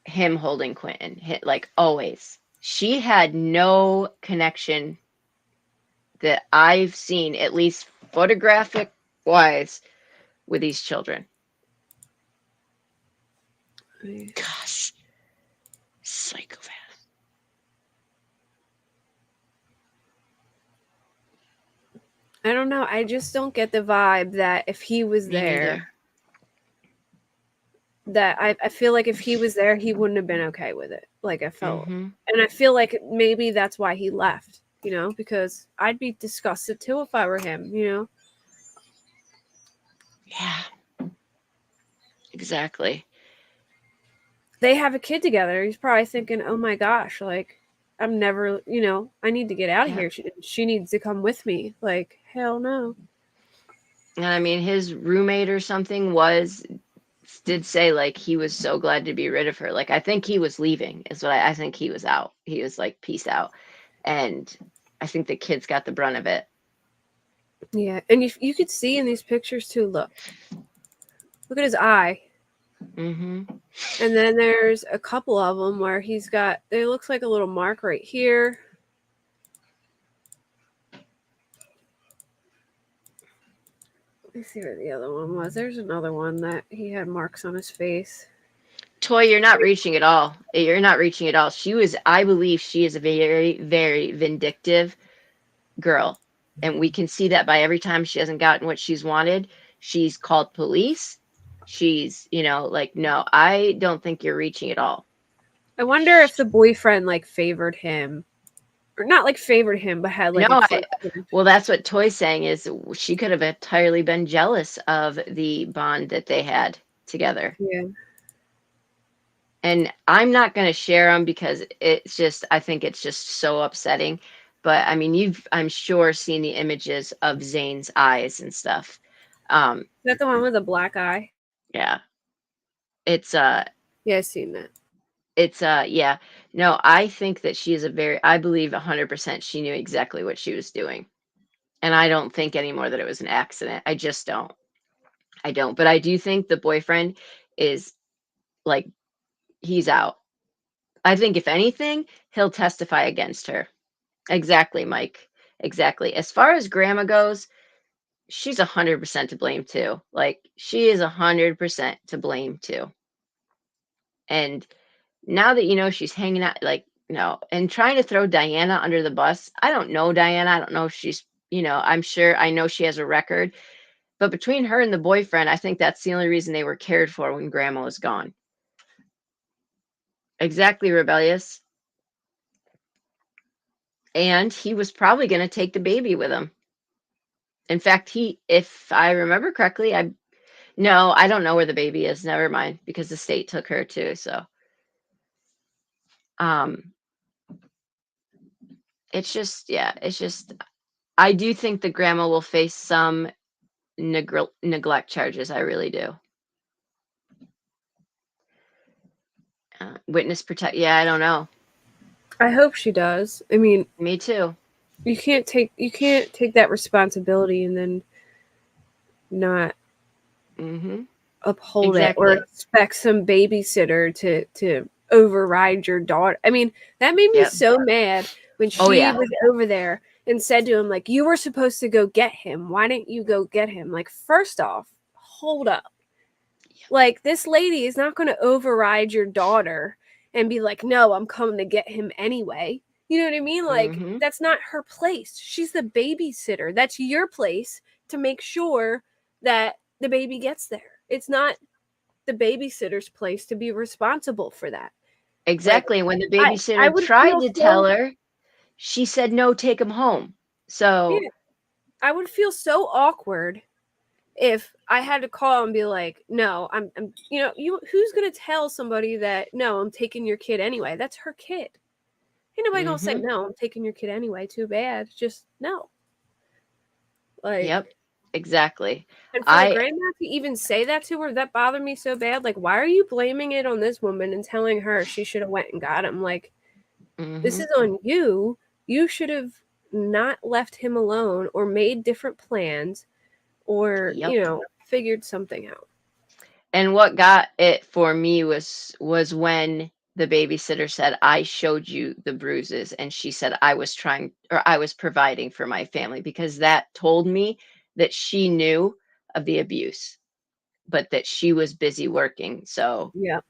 him holding Quinton, like always. She had no connection that I've seen, at least photographic wise, with these children. Gosh, psychopath. I don't know. I just don't get the vibe that if he was there, that I feel like if he was there, he wouldn't have been okay with it. Like I felt, and I feel like maybe that's why he left. Because I'd be disgusted too if I were him. Yeah. Exactly. They have a kid together. He's probably thinking, oh my gosh, like, I'm never, I need to get out of Yeah. here. She needs to come with me. Like, hell no. And I mean, his roommate or something did say like he was so glad to be rid of her. Like I think he was leaving is what I think he was out. He was like, peace out. And I think the kids got the brunt of it. Yeah. And you could see in these pictures too, look at his eye. Mm-hmm. And then there's a couple of them where it looks like a little mark right here. Let me see where the other one was. There's another one that he had marks on his face. Toy, you're not reaching at all. You're not reaching at all. I believe she is a very, very vindictive girl. And we can see that by every time she hasn't gotten what she's wanted, she's called police. She's, like, no, I don't think you're reaching at all. I wonder if the boyfriend like favored him, or not like favored him, but had like well, that's what Toy's saying is she could have entirely been jealous of the bond that they had together. Yeah. And I'm not going to share them because I think it's just so upsetting. But I mean, I'm sure, seen the images of Zane's eyes and stuff. Is that the one with the black eye? Yeah. It's, yeah, I've seen that. It's, yeah. No, I think that I believe 100% she knew exactly what she was doing. And I don't think anymore that it was an accident. I just don't. I don't. But I do think the boyfriend is like, he's out. I think if anything, he'll testify against her. Exactly, Mike. Exactly. As far as grandma goes, she's 100% to blame too. Like she is 100% to blame too. And now that she's hanging out, like and trying to throw Diana under the bus. I don't know Diana. I don't know if she's, I know she has a record, but between her and the boyfriend, I think that's the only reason they were cared for when grandma was gone. Exactly, Rebellious. And he was probably going to take the baby with him. In fact, if I remember correctly, I don't know where the baby is. Never mind, because the state took her too. So, it's just, I do think the grandma will face some neglect charges. I really do. Witness protect. Yeah, I don't know. I hope she does. I mean, me too. You can't take that responsibility and then not uphold it or expect some babysitter to override your daughter. I mean, that made me so mad when she was over there and said to him, like, you were supposed to go get him. Why didn't you go get him? Like, first off, hold up. Like, this lady is not going to override your daughter and be like, no, I'm coming to get him anyway. You know what I mean? Like, that's not her place. She's the babysitter. That's your place to make sure that the baby gets there. It's not the babysitter's place to be responsible for that. Exactly. Like, when the babysitter tried to tell her, she said, no, take him home. So yeah, I would feel so awkward if I had to call and be like, no, I'm who's going to tell somebody that, no, I'm taking your kid anyway? That's her kid. Ain't nobody going to say, no, I'm taking your kid anyway. Too bad. Just no. Like, yep, exactly. And for the grandma to even say that to her, that bothered me so bad. Like, why are you blaming it on this woman and telling her she should have went and got him? Like, this is on you. You should have not left him alone or made different plans or, figured something out. And what got it for me was when the babysitter said, I showed you the bruises. And she said, I was providing for my family, because that told me that she knew of the abuse, but that she was busy working. So, yeah.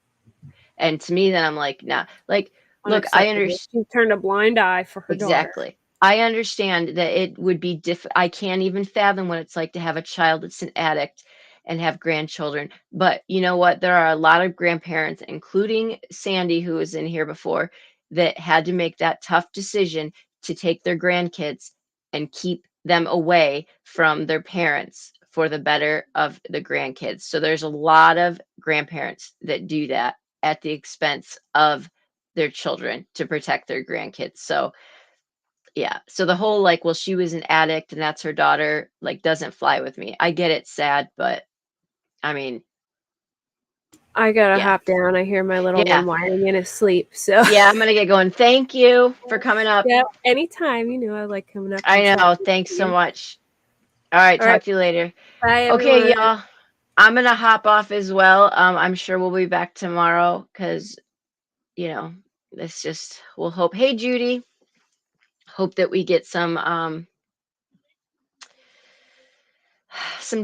And to me, then I'm like, nah, like, look, I understand. She turned a blind eye for her exactly. daughter. I understand that it would be I can't even fathom what it's like to have a child that's an addict and have grandchildren. But you know what? There are a lot of grandparents, including Sandy, who was in here before, that had to make that tough decision to take their grandkids and keep them away from their parents for the better of the grandkids. So there's a lot of grandparents that do that at the expense of their children to protect their grandkids. So yeah. So the whole like, well, she was an addict and that's her daughter, like doesn't fly with me. I get it's sad, but I mean, I gotta yeah. hop down. I hear my little Yeah. one whining in his sleep. So Yeah, I'm gonna get going. Thank you for coming up. yeah, anytime. You know, I like coming up. I and know. chatting Thanks with so you. much. All right. All Talk right. to you later. Bye, Okay, everyone. y'all. I'm gonna hop off as well. I'm sure we'll be back tomorrow because you know, it's just we'll hope. Hey Judy. Hope that we get some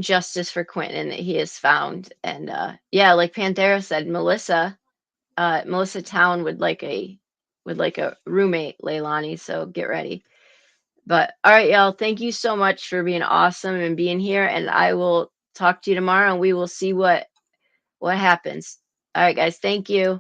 justice for Quinton and that he is found. And yeah, like Panthera said, Melissa Towne would like a roommate, Leilani, so get ready. But all right, y'all, thank you so much for being awesome and being here. And I will talk to you tomorrow and we will see what happens. All right, guys, thank you.